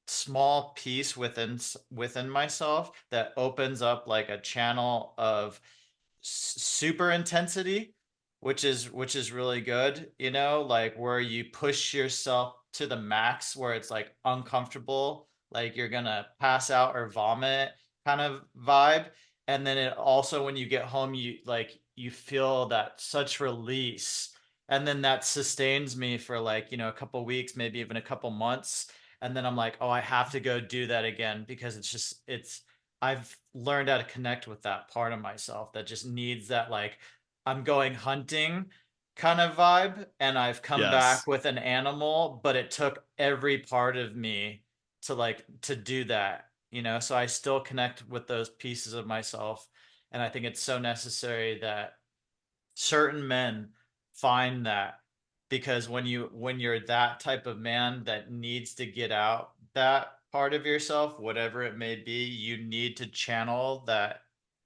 small piece within myself that opens up like a channel of super intensity, which is really good, like where you push yourself to the max where it's like uncomfortable, like you're gonna pass out or vomit kind of vibe. And then it also, when you get home, you feel that such release, and then that sustains me for like, a couple weeks, maybe even a couple months. And then I'm like, oh, I have to go do that again, because I've learned how to connect with that part of myself that just needs that, like, I'm going hunting kind of vibe, and I've come back Yes. with an animal, but it took every part of me to do that, so I still connect with those pieces of myself. And I think it's so necessary that certain men find that, because when you're that type of man that needs to get out that part of yourself, whatever it may be, you need to channel that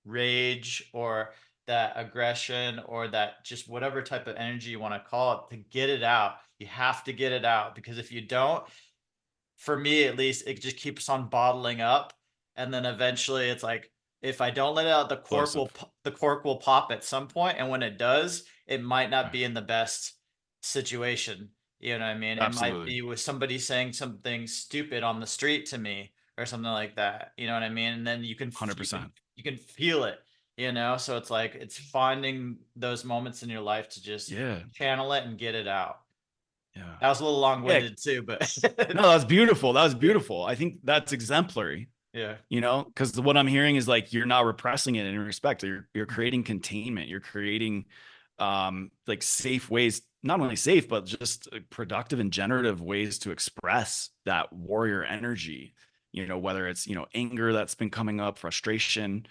rage or that aggression or that, just whatever type of energy you want to call it, to get it out. You have to get it out, because if you don't, for me at least, it just keeps on bottling up. And then eventually it's like, if I don't let it out, Explosive. the cork will pop at some point. And when it does, it might not Right. be in the best situation. You know what I mean? It might Absolutely. be with somebody saying something stupid on the street to me or something like that. You know what I mean? And then you can 100%. you can feel it, so it's like, it's finding those moments in your life to just Yeah. channel it and get it out. Yeah. That was a little Yeah. long-winded too, but No, that was beautiful. That was beautiful. I think that's exemplary, yeah. because what I'm hearing is like you're not repressing it in respect. You're creating containment. You're creating like safe ways, not only safe, but just productive and generative ways to express that warrior energy, whether it's, anger that's been coming up, frustration,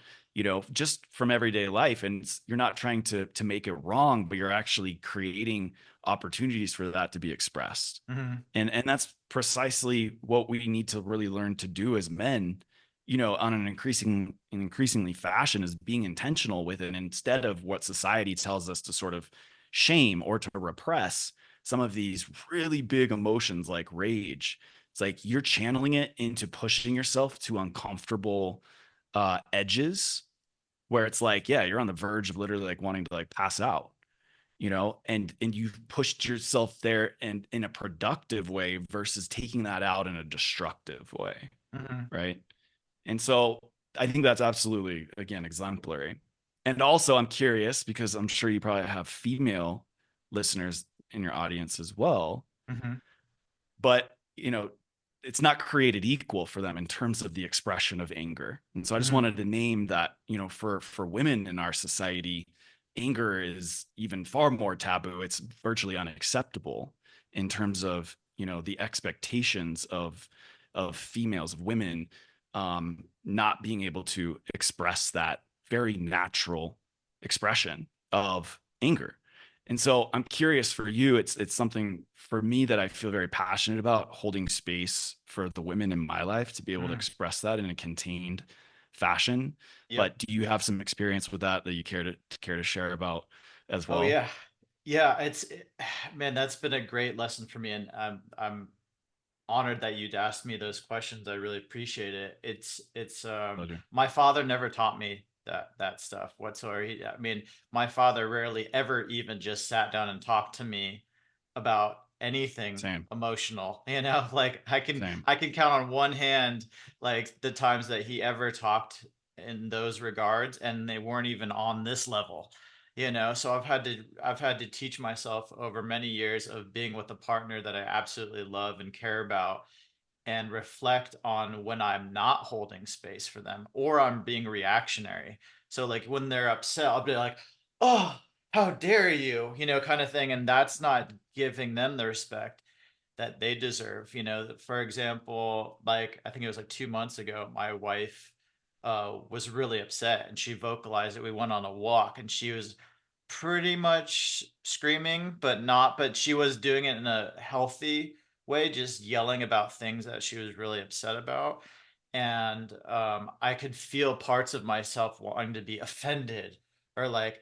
just from everyday life. And you're not trying to make it wrong, but you're actually creating opportunities for that to be expressed. Mhm. And that's precisely what we need to really learn to do as men, on an increasingly fashion, is being intentional with it instead of what society tells us to sort of shame or to repress some of these really big emotions like rage. It's like you're channeling it into pushing yourself to uncomfortable edges where it's like, yeah, you're on the verge of literally like wanting to like pass out, and you've pushed yourself there and in a productive way versus taking that out in a destructive way, Mhm. right? And so I think that's absolutely, again, exemplary. And also I'm curious because I'm sure you probably have female listeners in your audience as well, Mhm. but it's not created equal for them in terms of the expression of anger. And so I just Mhm. wanted to name that, for women in our society, anger is even far more taboo. It's virtually unacceptable in terms of, the expectations of females, of women, not being able to express that very natural expression of anger. And so I'm curious for you, it's something for me that I feel very passionate about, holding space for the women in my life to be able to Mhm. express that in a contained fashion. Yep. But do you have some experience with that you care to share about as Oh well? yeah. Yeah, man, that's been a great lesson for me, and I'm honored that you'd asked me those questions. I really appreciate it. It's Pleasure. my father never taught me that stuff whatsoever. I mean, my father rarely ever even just sat down and talked to me about anything Same, emotional. Like same. I can count on one hand like the times that he ever talked in those regards, and they weren't even on this level. So I've had to teach myself over many years of being with a partner that I absolutely love and care about, and reflect on when I'm not holding space for them or I'm being reactionary. So like when they're upset, I'll be like, "Oh, how dare you, kind of thing. And that's not giving them the respect that they deserve. For example, like I think it was like 2 months ago, my wife was really upset and she vocalized it. We went on a walk and she was pretty much screaming, but she was doing it in a healthy way, just yelling about things that she was really upset about. And I could feel parts of myself wanting to be offended or like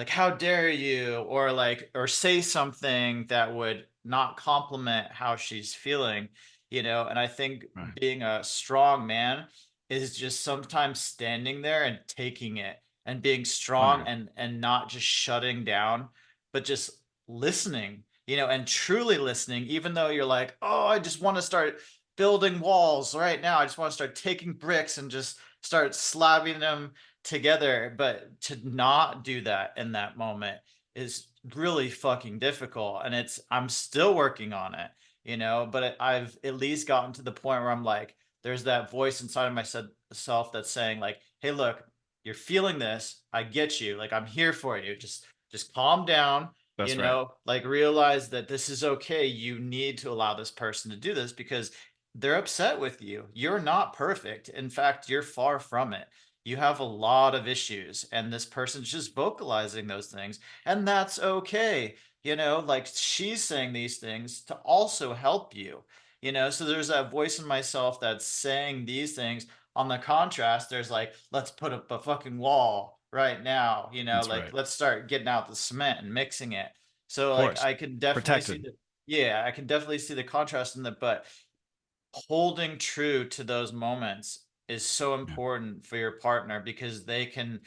how dare you, or say something that would not compliment how she's feeling. And I think Right. being a strong man is just sometimes standing there and taking it and being strong 100. and not just shutting down, but just listening, and truly listening, even though you're like, oh, I just want to start building walls right now. I just want to start taking bricks and just start slabbing them together. But to not do that in that moment is really fucking difficult. And I'm still working on it, but I've at least gotten to the point where I'm like, there's that voice inside of myself that's saying, like, hey, look, you're feeling this. I get you. Like, I'm here for you. Just calm down, That's right. like realize that this is okay. You need to allow this person to do this because they're upset with you. You're not perfect. In fact, you're far from it. You have a lot of issues, and this person's just vocalizing those things, and that's okay. Like she's saying these things to also help you. So there's that voice in myself that's saying these things. On the contrast, there's like, let's put up a fucking wall right now, That's like right. let's start getting out the cement and mixing it. So Of like course. I can definitely see Protected. the yeah, I can definitely see the contrast in that, but holding true to those moments is so Yeah. important for your partner because they can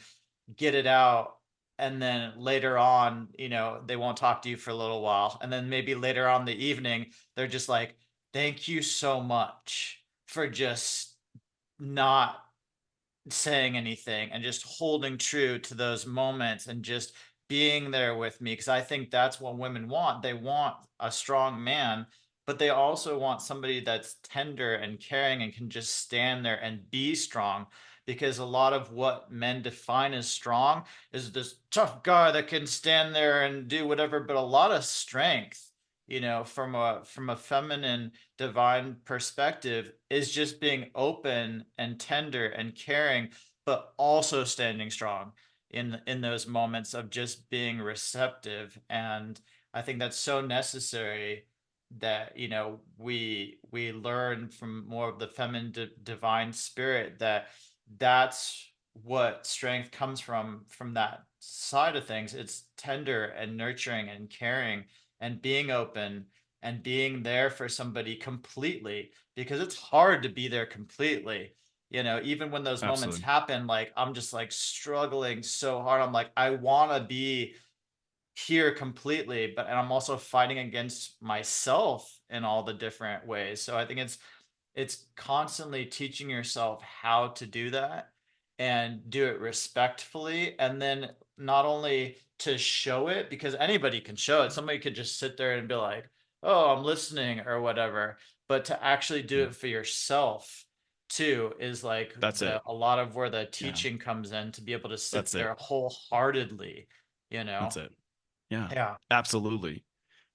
get it out, and then later on, they won't talk to you for a little while, and then maybe later on the evening they're just like, thank you so much for just not saying anything and just holding true to those moments and just being there with me, because I think that's what women want. They want a strong man, but they also want somebody that's tender and caring and can just stand there and be strong, because a lot of what men define as strong is this tough guy that can stand there and do whatever. But a lot of strength, from a feminine divine perspective, is just being open and tender and caring, but also standing strong in those moments of just being receptive. And I think that's so necessary that we learn from more of the feminine divine spirit, that that's what strength comes from that side of things. It's tender and nurturing and caring and being open and being there for somebody completely, because it's hard to be there completely. Even when those moments Absolutely. happen, like I'm just like struggling so hard. I'm like, I want to be here completely, but and I'm also fighting against myself in all the different ways. So I think it's constantly teaching yourself how to do that and do it respectfully, and then not only to show it, because anybody can show it. Somebody could just sit there and be like, oh, I'm listening or whatever, but to actually do Yeah. it for yourself too is like That's it. a lot of where the Yeah. teaching comes in, to be able to sit That's it. there wholeheartedly, you That's know it. Yeah. yeah. Absolutely.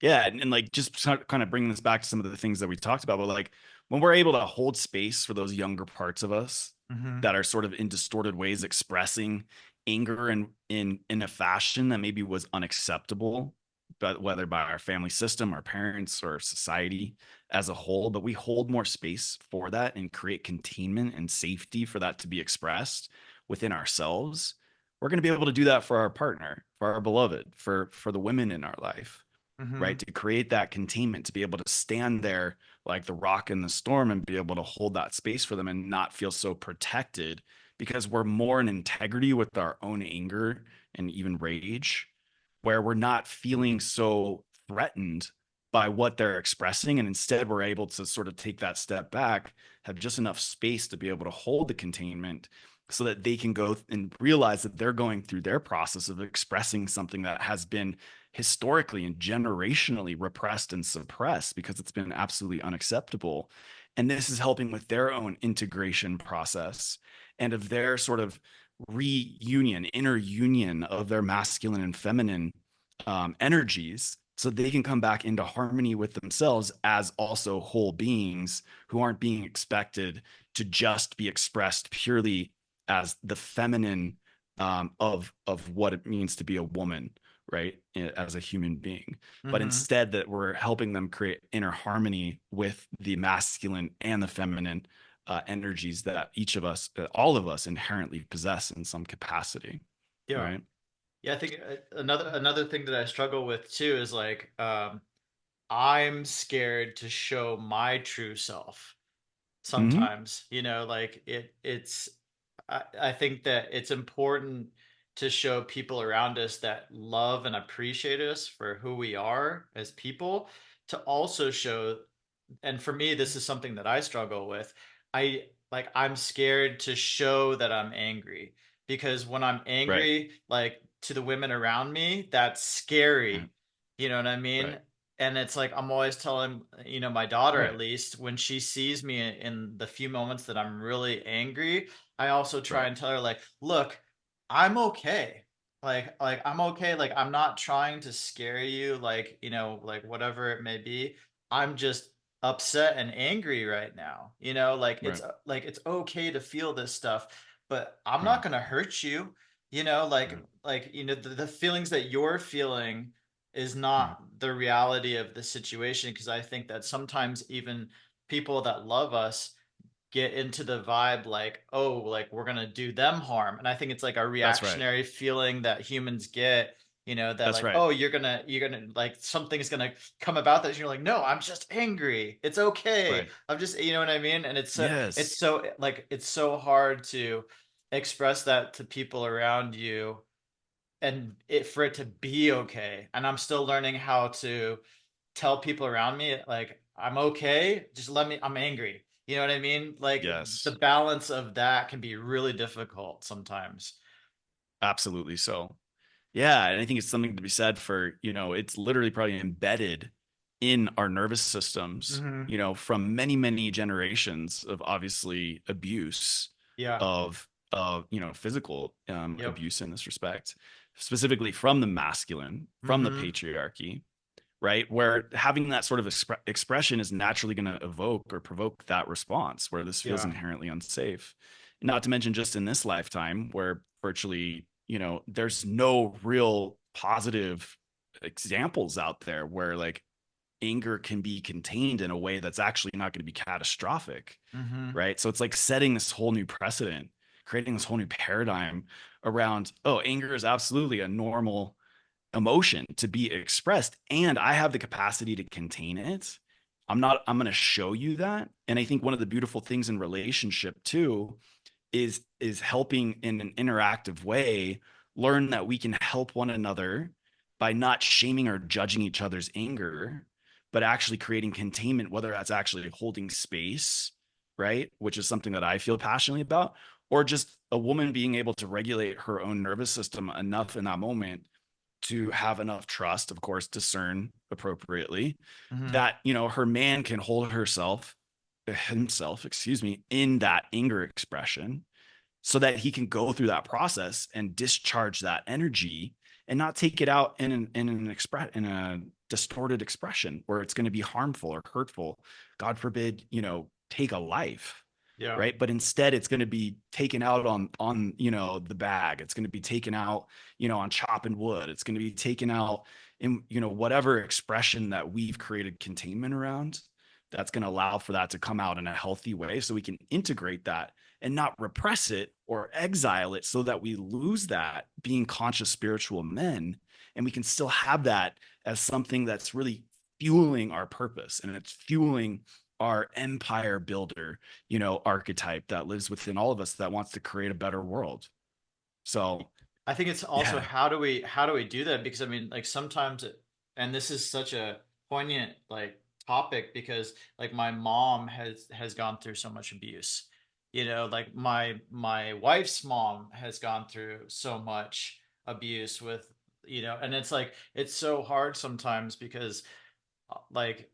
Yeah. And like just kind of bringing this back to some of the things that we talked about, but like when we're able to hold space for those younger parts of us Hmm. that are sort of in distorted ways expressing anger in a fashion that maybe was unacceptable, but whether by our family system, our parents, or society as a whole, but we hold more space for that and create containment and safety for that to be expressed within ourselves. We're going to be able to do that for our partner, for our beloved, for the women in our life, right? Hmm. To create that containment, to be able to stand there like the rock in the storm and be able to hold that space for them and not feel so protected, because we're more in integrity with our own anger and even rage, where we're not feeling so threatened by what they're expressing. And instead, we're able to sort of take that step back, have just enough space to be able to hold the containment so that they can go and realize that they're going through their process of expressing something that has been historically and generationally repressed and suppressed because it's been absolutely unacceptable. And this is helping with their own integration process and of their sort of reunion, inner union of their masculine and feminine energies, so they can come back into harmony with themselves as also whole beings who aren't being expected to just be expressed purely as the feminine of what it means to be a woman, right? As a human being, but Mm-hmm. instead that we're helping them create inner harmony with the masculine and the feminine energies that each of us, all of us, inherently possess in some capacity, Yeah. right? Yeah, I think another thing that I struggle with too is like I'm scared to show my true self Mm-hmm. sometimes, like I think that it's important to show people around us that love and appreciate us for who we are as people, to also show, and for me this is something that I struggle with. I'm scared to show that I'm angry, because when I'm Right. angry, like, to the women around me, that's Right. scary. You know what I mean? Right. And it's like I'm always telling, my daughter, at Right. least when she sees me in the few moments that I'm really angry, I also try Right. and tell her, like, look, I'm okay. Like I'm okay. Like, I'm not trying to scare you, like, like whatever it may be. I'm just upset and angry right now. Like Right. it's okay to feel this stuff, but I'm Right. not going to hurt you. Right. The feelings that you're feeling is Right. not the reality of the situation, because I think that sometimes even people that love us get into the vibe like, oh, like we're gonna do them harm. And I think it's like a That's right. reactionary feeling that humans get, that That's like, right. oh, you're gonna like something's gonna come about that. And you're like, no, I'm just angry. It's okay. Right. I'm just, you know what I mean? And it's Yes. so like it's so hard to express that to people around you, and for it to be okay. And I'm still learning how to tell people around me, like, I'm okay, just let me, I'm angry. You know what I mean? Like, the Yes. balance of that can be really difficult sometimes. Absolutely. So, yeah, and I think it's something to be said for, it's literally probably embedded in our nervous systems, Hmm. from many, many generations of obviously abuse Yeah. of, physical Yep. abuse in this respect, specifically from the masculine, from the Hmm. patriarchy, right? Where having that sort of expression is naturally going to evoke or provoke that response where this feels Yeah. inherently unsafe. Not to mention just in this lifetime where virtually, there's no real positive examples out there where like anger can be contained in a way that's actually not going to be catastrophic, Hmm. right? So it's like setting this whole new precedent, creating this whole new paradigm around, oh, anger is absolutely a normal emotion to be expressed and I have the capacity to contain it. I'm going to show you that. And I think one of the beautiful things in relationship too is helping in an interactive way learn that we can help one another by not shaming or judging each other's anger, but actually creating containment, whether that's actually holding space, right? Which is something that I feel passionately about, or just a woman being able to regulate her own nervous system enough in that moment to have enough trust, of course, discern appropriately, Hmm. that, her man can hold himself, excuse me, in that anger expression so that he can go through that process and discharge that energy and not take it out in a distorted expression where it's going to be harmful or hurtful. God forbid, take a life, Yeah. right? But instead it's going to be taken out on the bag. It's going to be taken out, on chopping wood. It's going to be taken out in, whatever expression that we've created containment around, that's going to allow for that to come out in a healthy way so we can integrate that and not repress it or exile it so that we lose that being conscious spiritual men, and we can still have that as something that's really fueling our purpose and it's fueling our empire builder, archetype that lives within all of us that wants to create a better world. So, I think it's also, yeah. how do we do that? Because I mean, like, and this is such a poignant like topic, because like my mom has gone through so much abuse. Like my wife's mom has gone through so much abuse with, and it's like it's so hard sometimes, because like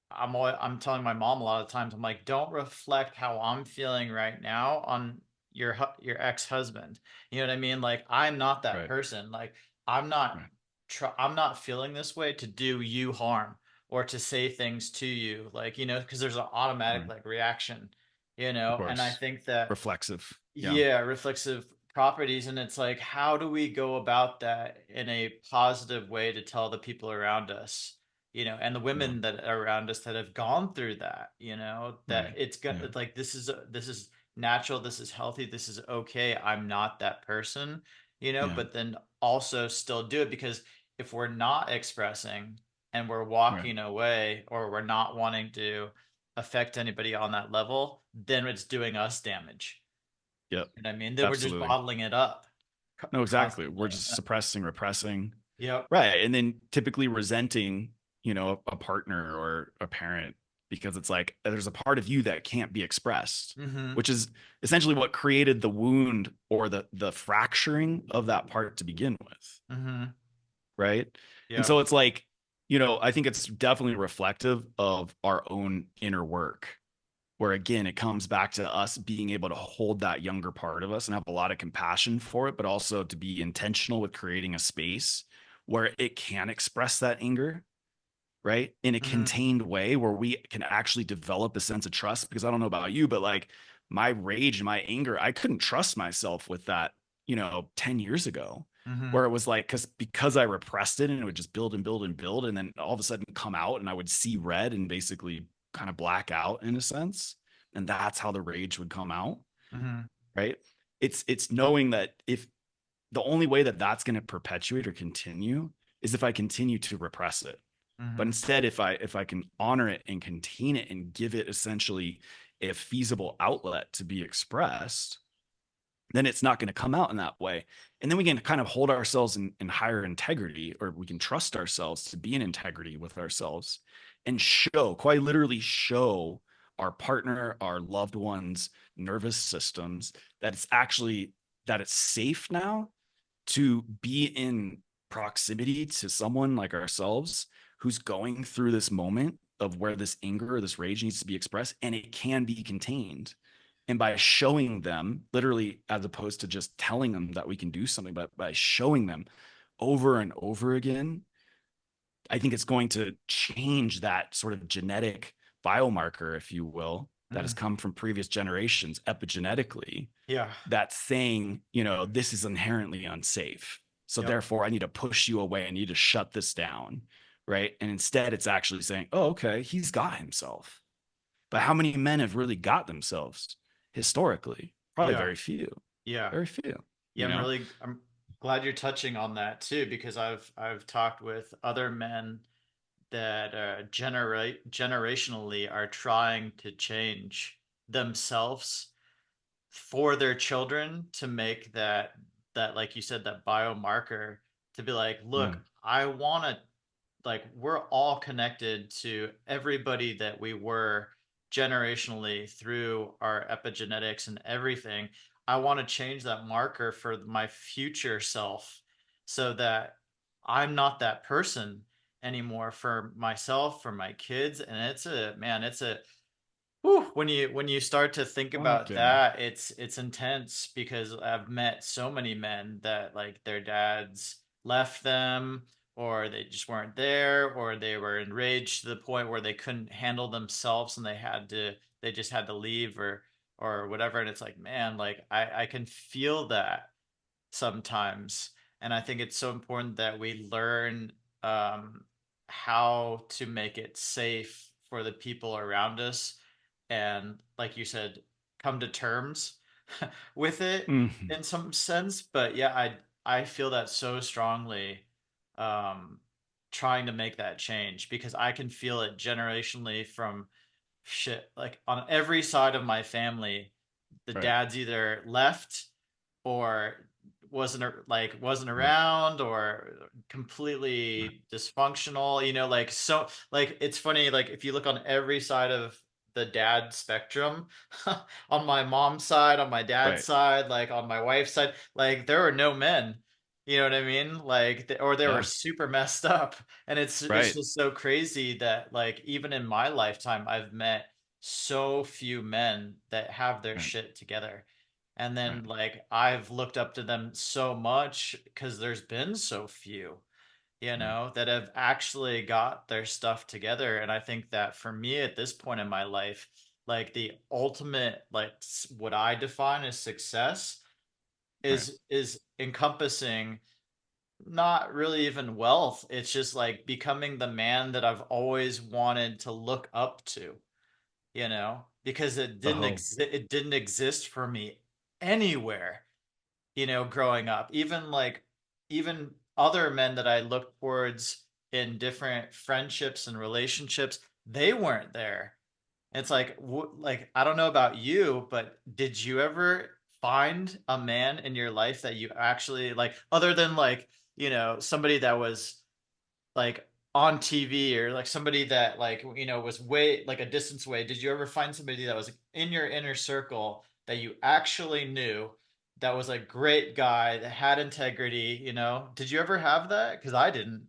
I'm telling my mom a lot of times, I'm like, don't reflect how I'm feeling right now on your ex-husband. You know what I mean? Like I'm not that Right. person. Like I'm not Right. I'm not feeling this way to do you harm or to say things to you, like, because there's an automatic Right. like reaction, Of and I course. think that, Reflexive. Yeah. yeah, reflexive properties. And it's like, how do we go about that in a positive way to tell the people around us, and the Yeah. women that are around us that have gone through that, that Right. it's Yeah. gonna like this is natural, this is healthy, this is okay. I'm not that person, Yeah. but then also still do it, because if we're not expressing and we're Right. walking away, or we're not wanting to affect anybody on that level, then it's doing us damage. Yep. You know what I mean? Then we're just Absolutely. bottling it up No, exactly. constantly. We're just suppressing, repressing. Yep. Right. And then typically resenting, a partner or a parent because it's like there's a part of you that can't be expressed, Mm-hmm. which is essentially what created the wound or the fracturing of that part to begin with. Mm-hmm. Right. And Yep. so it's like, I think it's definitely reflective of our own inner work, where again, it comes back to us being able to hold that younger part of us and have a lot of compassion for it, but also to be intentional with creating a space where it can express that anger, right? In a Mm-hmm. contained way where we can actually develop a sense of trust. Because I don't know about you, but like my rage and my anger, I couldn't trust myself with that, 10 years ago, Mm-hmm. where it was like, because I repressed it and it would just build and build and build. And then all of a sudden come out and I would see red and basically kind of black out in a sense. And that's how the rage would come out, Mm-hmm. right? It's knowing that if the only way that that's going to perpetuate or continue is if I continue to repress it. But Mm-hmm. instead, if I can honor it and contain it and give it essentially a feasible outlet to be expressed, then it's not going to come out in that way. And then we can kind of hold ourselves in higher integrity, or we can trust ourselves to be in integrity with ourselves and show, quite literally show our partner, our loved ones, nervous systems that it's safe now to be in proximity to someone like ourselves who's going through this moment of where this anger or this rage needs to be expressed and it can be contained. And by showing them, literally, as opposed to just telling them that we can do something, but by showing them over and over again, I think it's going to change that sort of genetic biomarker, if you will, that has Mm-hmm. come from previous generations epigenetically, Yeah. that's saying, this is inherently unsafe. So Yep. therefore, I need to push you away. I need to shut this down. Right. And instead, it's actually saying, oh, okay, he's got himself. But how many men have really got themselves historically? Probably Yeah. very few, Yeah. very few, Yeah. I'm glad you're touching on that too, because I've talked with other men that generationally are trying to change themselves for their children, to make that like you said, that biomarker, to be like, Yeah. look, I want to, like, we're all connected to everybody that we were generationally through our epigenetics and everything. I want to change that marker for my future self, so that I'm not that person anymore, for myself, for my kids. And it's a, man, it's a, whew, when you start to think Fuck about yeah. that, it's intense, because I've met so many men that, like, their dads left them, or they just weren't there, or they were enraged to the point where they couldn't handle themselves and they just had to leave, or whatever. And it's like, man, like I can feel that sometimes. And I think it's so important that we learn um, how to make it safe for the people around us. And like you said, come to terms with it Mhm. in some sense. But yeah, I feel that so strongly, um, trying to make that change, because I can feel it generationally from shit, like on every side of my family. The Right. dads either left, or wasn't Right. around, or Right. completely dysfunctional, like, so, like, it's funny, like, if you look on every side of the dad spectrum, on my mom's side, on my dad's Right. side, like on my wife's side, like there were no men, you know what I mean, like, or they were Yeah. super messed up. And it's Right. just so crazy that, like, even in my lifetime I've met so few men that have their Right. shit together. And Right. then like I've looked up to them so much because there's been so few, Right. that have actually got their stuff together. And I think that for me at this point in my life, like the ultimate, like what I define as success Right. is encompassing not really even wealth. It's just like becoming the man that I've always wanted to look up to, because Oh, it didn't exist for me anywhere, growing up. Even other men that I looked towards in different friendships and relationships, they weren't there. It's like I don't know about you, but did you ever find a man in your life that you actually like, other than like, somebody that was like on TV, or like somebody that like, was way like a distance away? Did you ever find somebody that was in your inner circle that you actually knew, that was a great guy that had integrity? Did you ever have that? Because I didn't.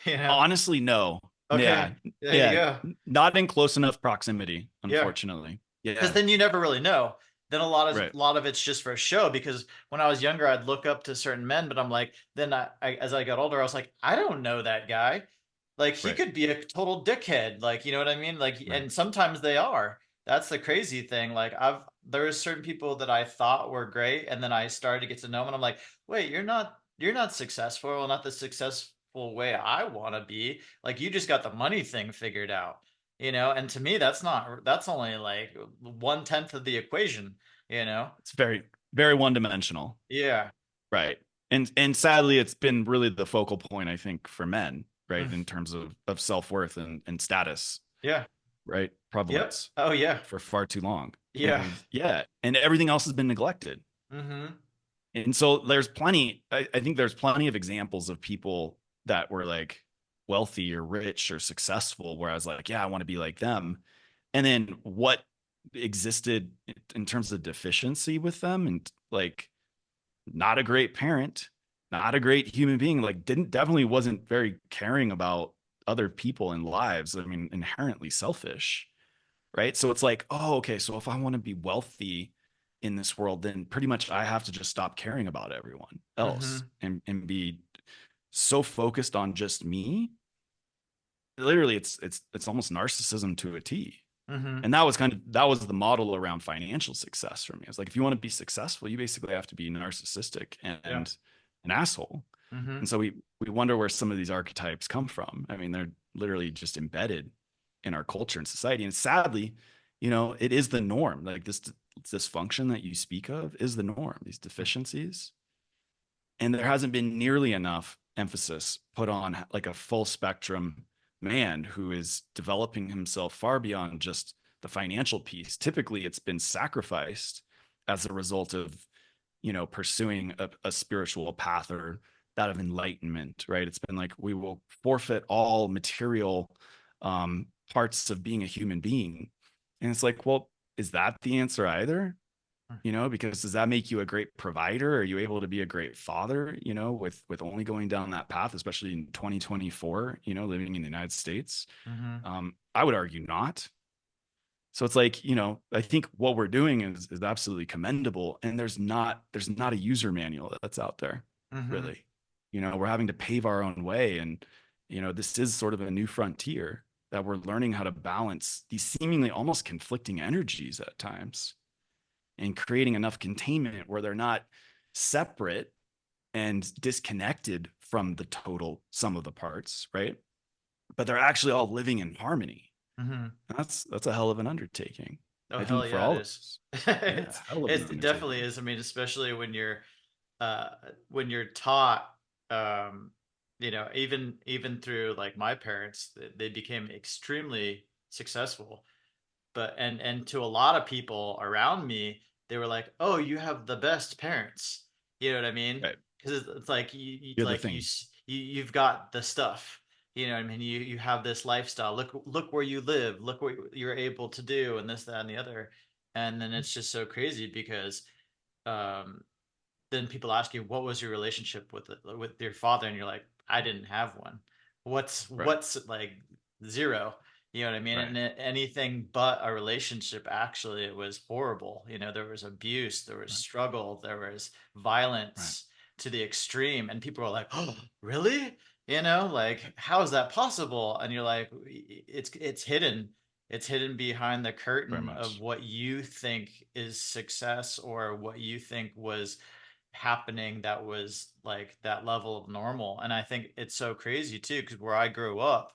you know honestly, no. okay, Yeah. there you Yeah. go. Not in close enough proximity, Yeah, unfortunately. because Yeah. then you never really know. Then Right. a lot of it's just for show. Because when I was younger, I'd look up to certain men, but I'm like, then as I got older, I was like, I don't know that guy. Like he Right. could be a total dickhead. Like, you know what I mean? Like, Right. and sometimes they are. That's the crazy thing. Like there's certain people that I thought were great, and then I started to get to know them, and I'm like, wait, you're not successful, or not the successful way I want to be. Like you just got the money thing figured out. And to me, that's only like 1/10 of the equation, you know? It's very, very one dimensional. Yeah. Right. And sadly, it's been really the focal point, I think, for men, right, Mm. in terms of self-worth and status, Yeah. right? Yep. Prevalence Oh yeah. for far too long. Yeah. And yeah, and everything else has been neglected. Mm-hmm. And so there's plenty, I think there's plenty of examples of people that were like wealthy or rich or successful, where I was like, yeah, I want to be like them. And then what existed in terms of deficiency with them, and like not a great parent, not a great human being, like didn't definitely wasn't very caring about other people and lives. I mean, inherently selfish, right? So it's like, oh, okay, so if I want to be wealthy in this world, then pretty much I have to just stop caring about everyone else Mm-hmm. and be so focused on just me. Literally, it's almost narcissism to a T. Mm-hmm. And that was the model around financial success for me. It's like, if you want to be successful, you basically have to be narcissistic Yeah. and an asshole. Mm-hmm. And so we wonder where some of these archetypes come from. I mean, they're literally just embedded in our culture and society. And sadly, it is the norm. Like this function that you speak of is the norm, these deficiencies. And there hasn't been nearly enough emphasis put on like a full spectrum man who is developing himself far beyond just the financial piece. Typically, it's been sacrificed as a result of pursuing a spiritual path, or that of enlightenment, right? It's been like, we will forfeit all material parts of being a human being. And it's like, well, is that the answer either? Because does that make you a great provider? Are you able to be a great father, with only going down that path, especially in 2024, living in the United States? Mm-hmm. I would argue not. So it's like, I think what we're doing is absolutely commendable. And there's not a user manual that's out there, Mm-hmm. really. We're having to pave our own way. And, this is sort of a new frontier that we're learning how to balance these seemingly almost conflicting energies at times, and creating enough containment where they're not separate and disconnected from the total sum of the parts, right? But they're actually all living in harmony. Mm-hmm. That's a hell of an undertaking, Oh I hell think, for yeah, it all of is. us. Yeah, it's hell of an it definitely undertaking. is. I mean, especially uh when you're taught, um even through like my parents, they became extremely successful. But and to a lot of people around me, they were like, "Oh, you have the best parents." You know what I mean? Right. Because it's like you You're the like thing. you've got the stuff. You know what I mean? You have this lifestyle. Look where you live. Look what you're able to do, and this, that, and the other. And then it's just so crazy because, um, then people ask you, "What was your relationship with your father?" And you're like, "I didn't have one." What's Right. what's like zero? You know what I mean? Right. And anything but a relationship, actually, it was horrible. You know, there was abuse, there was Right. struggle, there was Right. violence to the extreme. And people were like, oh, really? You know, like, how is that possible? And you're like, it's hidden. It's hidden behind the Very curtain of much. what you think is success or what you think was happening that was like that level of normal. And I think it's so crazy too, because where I grew up,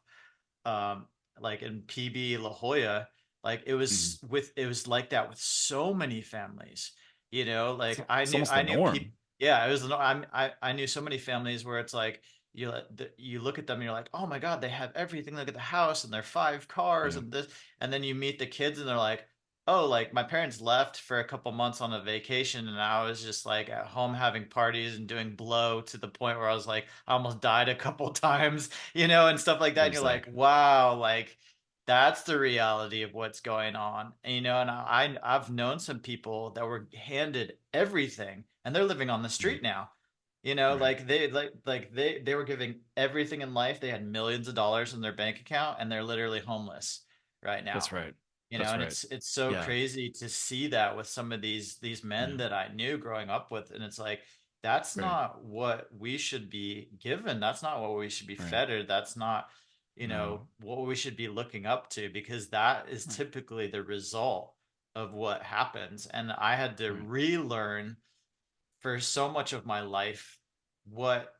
um, like in PB La Jolla, like Mhm. it was like that with so many families. You know, It's, like it's almost the I knew people. norm. Yeah, it was I knew so many families where it's like you look at them and you're like, oh my god, they have everything. Look at the house and their 5 cars Yeah. and this, and then you meet the kids and they're like, oh, like my parents left for a couple months on a vacation and I was just like at home having parties and doing blow to the point where I was like I almost died a couple times, you know, and stuff like that. And you're like, Exactly. wow, like that's the reality of what's going on. And, you know, and I've known some people that were handed everything and they're living on the Mhm. street now. You know, Right. they were giving everything in life. They had millions of dollars in their bank account and they're literally homeless right That's now. right. You know, That's and right. it's so Yeah. crazy to see that with some of these men Yeah. that I knew growing up with, and it's like that's Right. not what we should be given. That's not what we should be Right. fed, or that's not, you know, No. what we should be looking up to, because that is Right. typically the result of what happens. And I had to Right. relearn for so much of my life what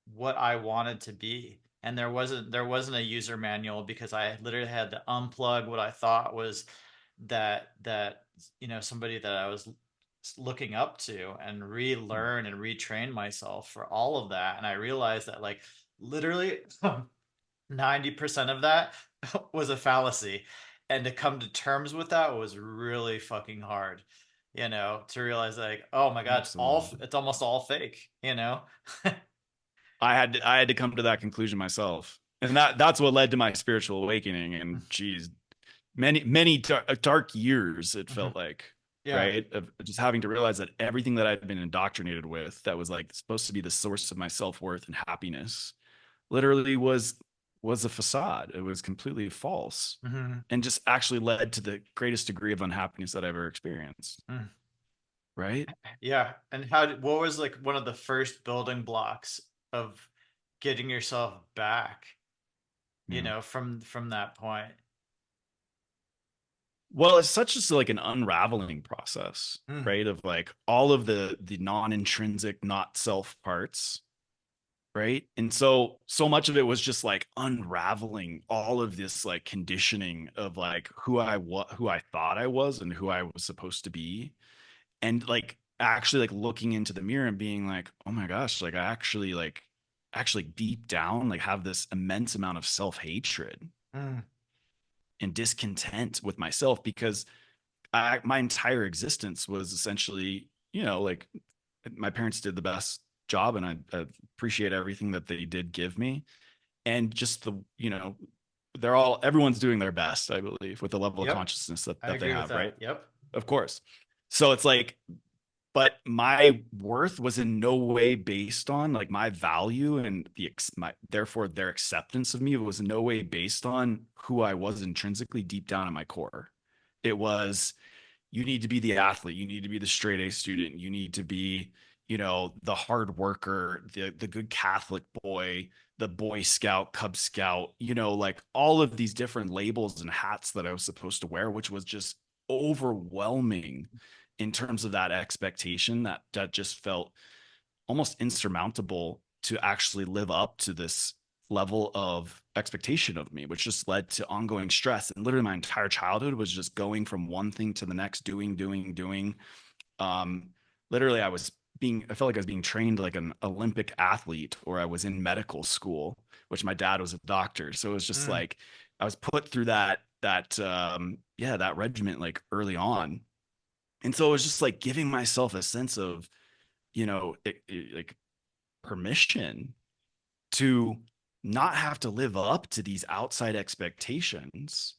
what I wanted to be. And there wasn't a user manual because I literally had to unplug what I thought was that you know, somebody that I was looking up to and Right. relearn and retrain myself for all of that. And I realized that like literally 90% of that was a fallacy. And to come to terms with that was really fucking hard, you know, to realize like, oh my God, Absolutely. it's almost all fake, you know? I had to come to that conclusion myself. And that's what led to my spiritual awakening. And geez, many dark years it felt like, Yeah. right? Of just having to realize that everything that I'd been indoctrinated with that was like supposed to be the source of my self-worth and happiness literally was a facade. It was completely false Hmm. and just actually led to the greatest degree of unhappiness that I've ever experienced. Right? Yeah. And what was like one of the first building blocks of getting yourself back, you Yeah. know, from that point? Well, it's such just like an unraveling process, Mm. right? Of like all of the non-intrinsic, not self parts, right? And so much of it was just like unraveling all of this like conditioning of like who I thought I was and who I was supposed to be. And like actually like looking into the mirror and being like, oh my gosh, like I actually deep down like have this immense amount of self-hatred Mm. and discontent with myself because my entire existence was essentially, like my parents did the best job and I appreciate everything that they did give me. And just everyone's doing their best, I believe, with the level of Yep. consciousness that, I that they agree with have, right? that. Yep. Of course. So it's like, but my worth was in no way based on like my value and therefore their acceptance of me was in no way based on who I was intrinsically deep down in my core. It was, you need to be the athlete, you need to be the straight A student, you need to be, the hard worker, the good Catholic boy, the Boy Scout, Cub Scout, like all of these different labels and hats that I was supposed to wear, which was just overwhelming in terms of that expectation that just felt almost insurmountable to actually live up to this level of expectation of me, which just led to ongoing stress. And literally my entire childhood was just going from one thing to the next, doing. Um, literally I felt like I was being trained like an Olympic athlete, or I was in medical school, which my dad was a doctor. So it was just Mm. like I was put through that regiment like early on. And so it was just like giving myself a sense of, like permission to not have to live up to these outside expectations.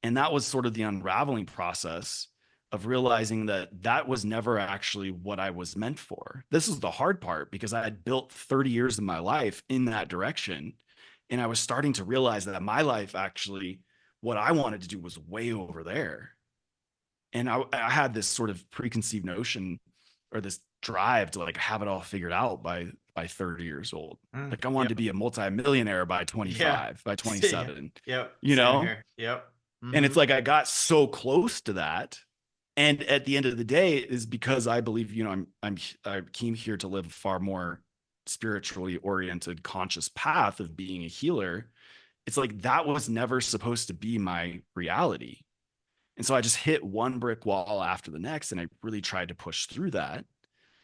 And that was sort of the unraveling process of realizing that that was never actually what I was meant for. This is the hard part because I had built 30 years of my life in that direction. And I was starting to realize that my life actually what I wanted to do was way over there. And I had this sort of preconceived notion or this drive to like have it all figured out by 30 years old. Mm, Like I wanted to yep. be a multimillionaire by Yeah. 25, by Yeah. 27, Yep. you Same know? here. Yep. And Mm-hmm. it's like I got so close to that. And at the end of the day is because I believe, I came here to live a far more spiritually oriented, conscious path of being a healer. It's like that was never supposed to be my reality. And so I just hit one brick wall after the next, and I really tried to push through that.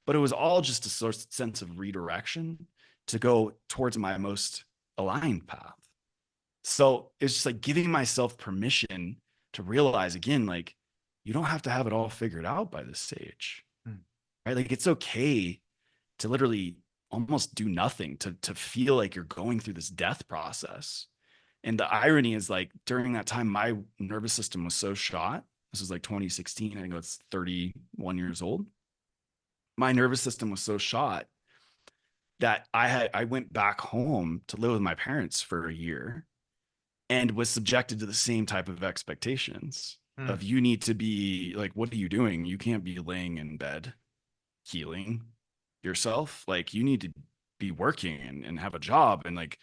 But it was all just a sense of redirection to go towards my most aligned path. So it's just like giving myself permission to realize again, like, you don't have to have it all figured out by this stage, Mm. right? Like, it's okay to literally almost do nothing, to feel like you're going through this death process. And the irony is like during that time, my nervous system was so shot. This was like 2016. I think it's 31 years old. My nervous system was so shot that I went back home to live with my parents for a year and was subjected to the same type of expectations Mm. of you need to be like, what are you doing? You can't be laying in bed healing yourself. Like you need to be working and have a job. And like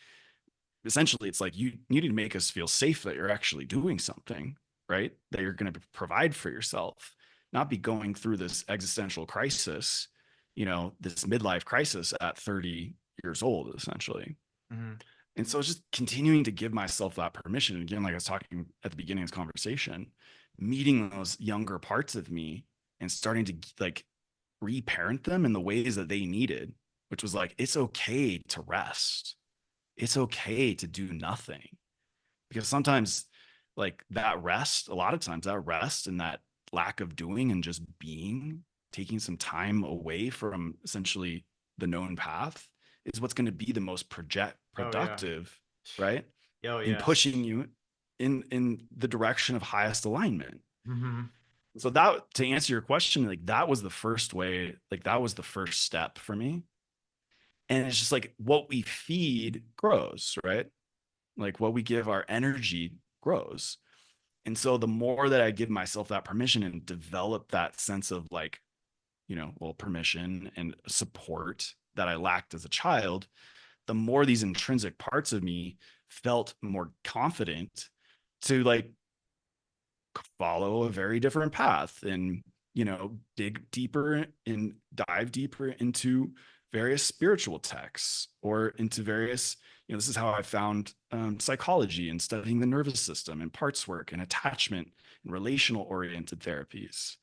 essentially it's like you need to make us feel safe that you're actually doing something, right? That you're going to provide for yourself, not be going through this existential crisis, this midlife crisis at 30 years old, essentially. Mm-hmm. And so it's just continuing to give myself that permission. And again, like I was talking at the beginning of this conversation, meeting those younger parts of me and starting to like reparent them in the ways that they needed, which was like, it's okay to rest. It's okay to do nothing. Because sometimes, like that rest, a lot of times that rest and that lack of doing and just being, taking some time away from essentially the known path is what's going to be the most Oh yeah. productive, right? Oh In yes. pushing you in the direction of highest alignment. Mm-hmm. So that to answer your question, like that was the first way, like that was the first step for me. And it's just like what we feed grows, right? Like what we give our energy grows. And so the more that I give myself that permission and develop that sense of like, well, permission and support that I lacked as a child, the more these intrinsic parts of me felt more confident to like follow a very different path and dig deeper and dive deeper into various spiritual texts or into various this is how I found psychology and studying the nervous system and parts work and attachment and relational oriented therapies.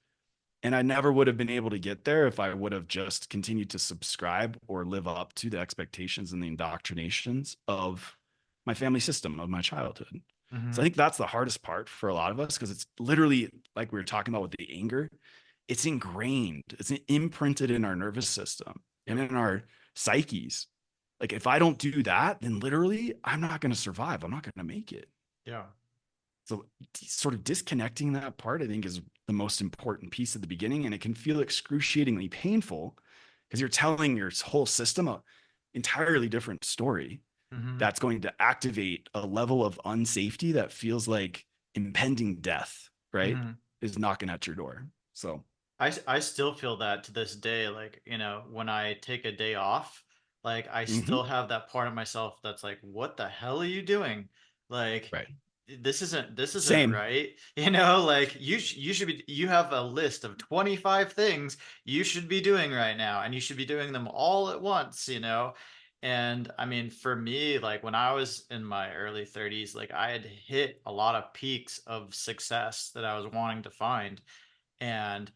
And I never would have been able to get there if I would have just continued to subscribe or live up to the expectations and the indoctrinations of my family system of my childhood. So I Mm-hmm. think that's the hardest part for a lot of us because it's literally like we were talking about with the anger, it's ingrained, it's imprinted in our nervous system and Yep. in our psyches. Like if I don't do that, then literally I'm not going to survive. I'm not going to make it. Yeah. So sort of disconnecting that part, I think, is the most important piece at the beginning. And it can feel excruciatingly painful because you're telling your whole system a entirely different story Mm-hmm. that's going to activate a level of unsafety that feels like impending death, right? Mm-hmm. Is knocking at your door. So, I still feel that to this day, like, when I take a day off, like I mhm, still have that part of myself that's like, what the hell are you doing? Like, right. this isn't Same. right. Like you should be, you have a list of 25 things you should be doing right now, and you should be doing them all at once. And I mean, for me, like when I was in my early 30s, like I had hit a lot of peaks of success that I was wanting to find. And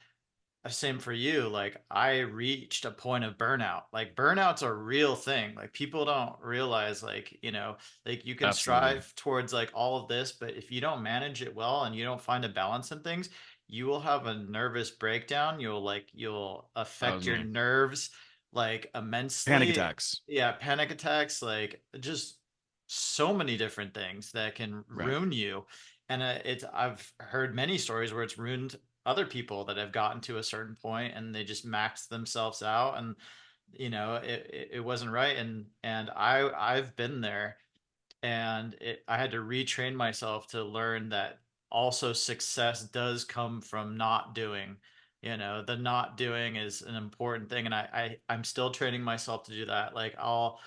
same for you. Like I reached a point of burnout. Like burnout's a real thing. Like people don't realize, like you can Absolutely. strive towards like all of this, but if you don't manage it well and you don't find a balance in things, you will have a nervous breakdown. You'll That affect was your me. nerves like Panic immensely. attacks. Yeah, panic attacks, like just so many different things that can Right. ruin you. And I've heard many stories where it's ruined other people that have gotten to a certain point and they just maxed themselves out, and it wasn't right. And I've been there. and I had to retrain myself to learn that also success does come from not doing. The not doing is an important thing, and I'm still training myself to do that. Like I'll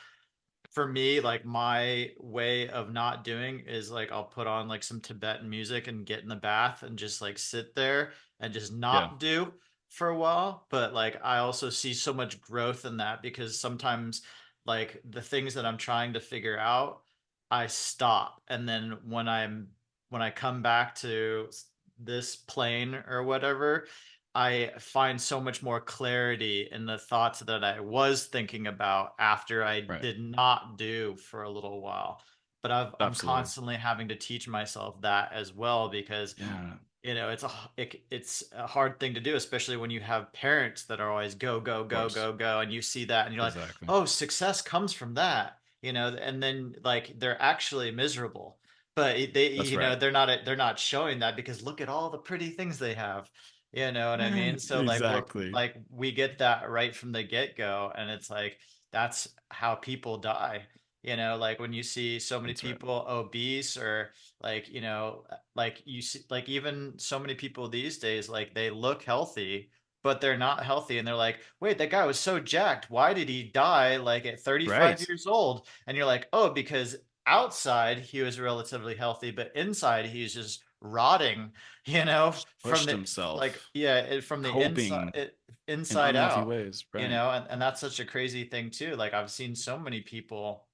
for me, like my way of not doing is like I'll put on like some Tibetan music and get in the bath and just like sit there and just Yeah. not do for a while. But like I also see so much growth in that because sometimes like the things that I'm trying to figure out, I stop. And then when I come back to this plane or whatever, I find so much more clarity in the thoughts that I was thinking about after I Right. did not do for a little while. But I'm Absolutely. constantly having to teach myself that as well because Yeah. it's a hard thing to do, especially when you have parents that are always go go Of go course. go go, and you see that and you're like, Exactly. oh, success comes from that, and then like they're actually miserable, but they That's right. they're not showing that because look at all the pretty things they have. You know what I mean? So like Exactly. we get that right from the get-go, and it's like that's how people die. Like when you see so many That's right. people obese or like, like you see like even so many people these days, like they look healthy, but they're not healthy, and they're like, wait, that guy was so jacked. Why did he die like at 35 Right. years old? And you're like, oh, because outside he was relatively healthy, but inside he's just rotting, Just from pushed the like himself, yeah, from the coping in inside unhealthy out, ways. Right. and that's such a crazy thing too. Like I've seen so many people,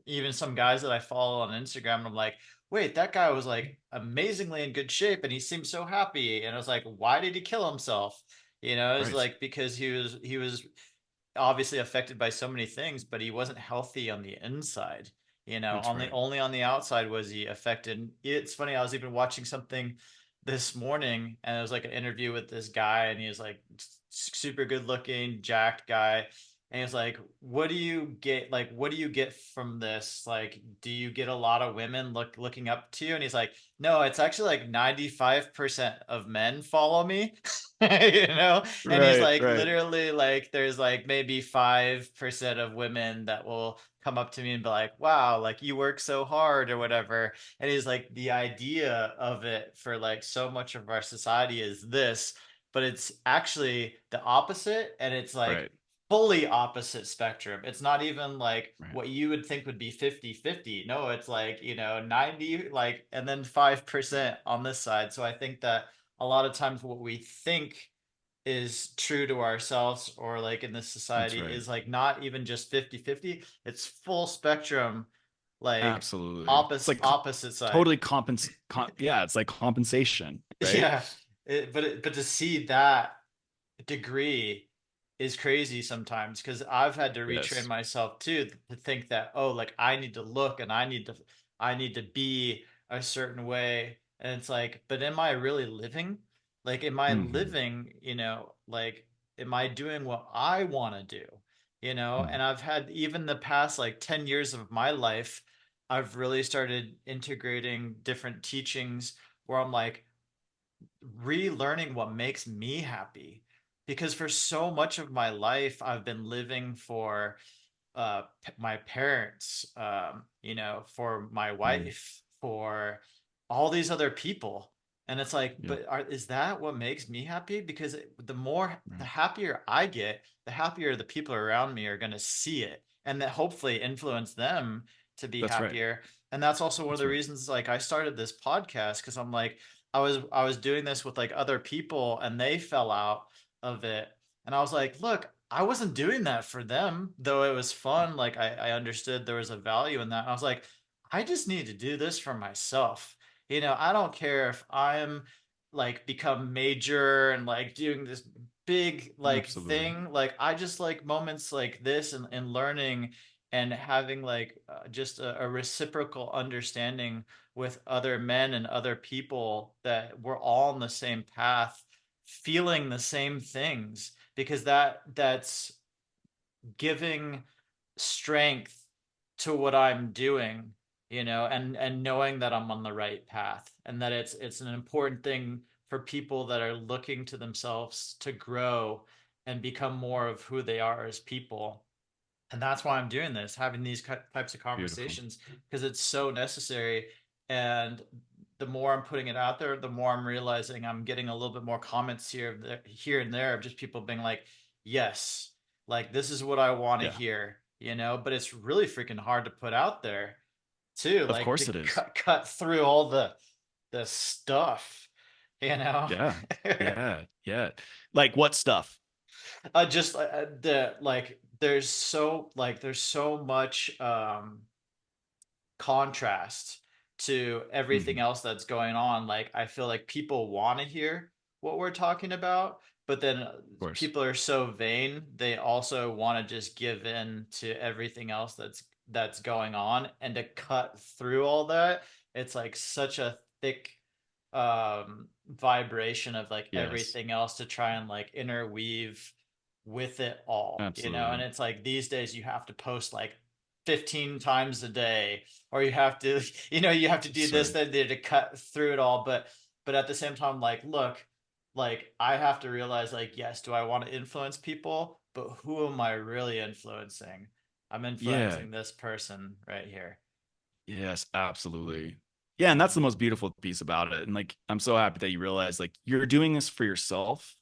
even some guys that I follow on Instagram, and I'm like, wait, that guy was like amazingly in good shape and he seemed so happy. And I was like, why did he kill himself? It's Right. like because he was obviously affected by so many things, but he wasn't healthy on the inside. That's On the right. only on the outside was he affected. It's funny, I was even watching something this morning, and it was like an interview with this guy, and he was like super good looking, jacked guy. And he was like, what do you get? Like, what do you get from this? Like, do you get a lot of women looking up to you? And he's like, no, it's actually like 95% of men follow me. you know and he's Right. like, Right. literally, like there's like maybe 5% of women that will come up to me and be like, wow, like you work so hard or whatever. And he's like, the idea of it for like so much of our society is this, but it's actually the opposite, and it's like Right. fully opposite spectrum. It's not even like Right. what you would think would be 50-50. No, it's like 90, like, and then 5% on this side. So I think that a lot of times what we think is true to ourselves or like in this That's society right. is like not even just 50-50. It's full spectrum, like Absolutely. It's opposite like opposite side. totally yeah, it's like compensation, right? Yeah. But to see that degree is crazy sometimes because I've had to retrain Yes. myself too to think that, oh, like I need to look and I need to be a certain way. And it's like, but am I really living? Like, am I Hmm. living, like am I doing what I want to do? And I've had even the past like 10 years of my life, I've really started integrating different teachings where I'm like, relearning what makes me happy, because for so much of my life I've been living for my parents, for my Mm. wife, for all these other people. And it's like, Yeah. but is that what makes me happy? Because the Right. happier I get, the happier the people around me are going to see it, and that hopefully influence them to be That's right. happier. And that's also one of That's the right. reasons like I started this podcast, because I'm like, I was doing this with like other people and they fell out of it, and I was like, look, I wasn't doing that for them, though it was fun. Like I understood there was a value in that. I was like, I just need to do this for myself. I don't care if I'm like become major and like doing this big like Absolutely. thing. Like I just like moments like this, and learning and having like just a reciprocal understanding with other men and other people that we're all on the same path, feeling the same things, because that's giving strength to what I'm doing, and knowing that I'm on the right path, and that it's an important thing for people that are looking to themselves to grow and become more of who they are as people. And that's why I'm doing this, having these types of Beautiful. conversations, because it's so necessary. And the more I'm putting it out there, the more I'm realizing I'm getting a little bit more comments here and there of just people being like, yes, like this is what I want to Yeah. hear, But it's really freaking hard to put out there too, Of like to course it is. cut through all the stuff, you know. Yeah. Yeah. Yeah. Like what stuff? Just the like there's so much contrast to everything Mhm. else that's going on. Like I feel like people want to hear what we're talking about, but then Of course. people are so vain, they also want to just give in to everything else that's going on, and to cut through all that, it's like such a thick vibration of like Yes. everything else to try and like interweave with it all, and Absolutely. it's like these days you have to post like 15 times a day, or you have to you have to do That's this, right. then to cut through it all. But at the same time, like, look, like I have to realize, like, yes, do I want to influence people, but who am I really influencing? I'm Yeah. influencing this person right here. Yes, absolutely. Yeah, and that's the Mhm. most beautiful piece about it. And like I'm so happy that you realize like you're doing this for yourself,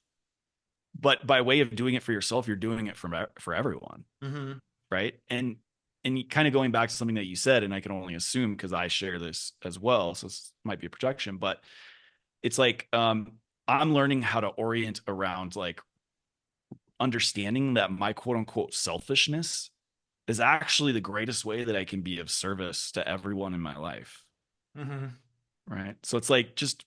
but by way of doing it for yourself, you're doing it for everyone, Mhm. right? And you kind of going back to something that you said, and I can only assume because I share this as well, so this might be a projection, but it's like I'm learning how to orient around like understanding that my quote unquote selfishness is actually the greatest way that I can be of service to everyone in my life. Mhm. Right. So it's like just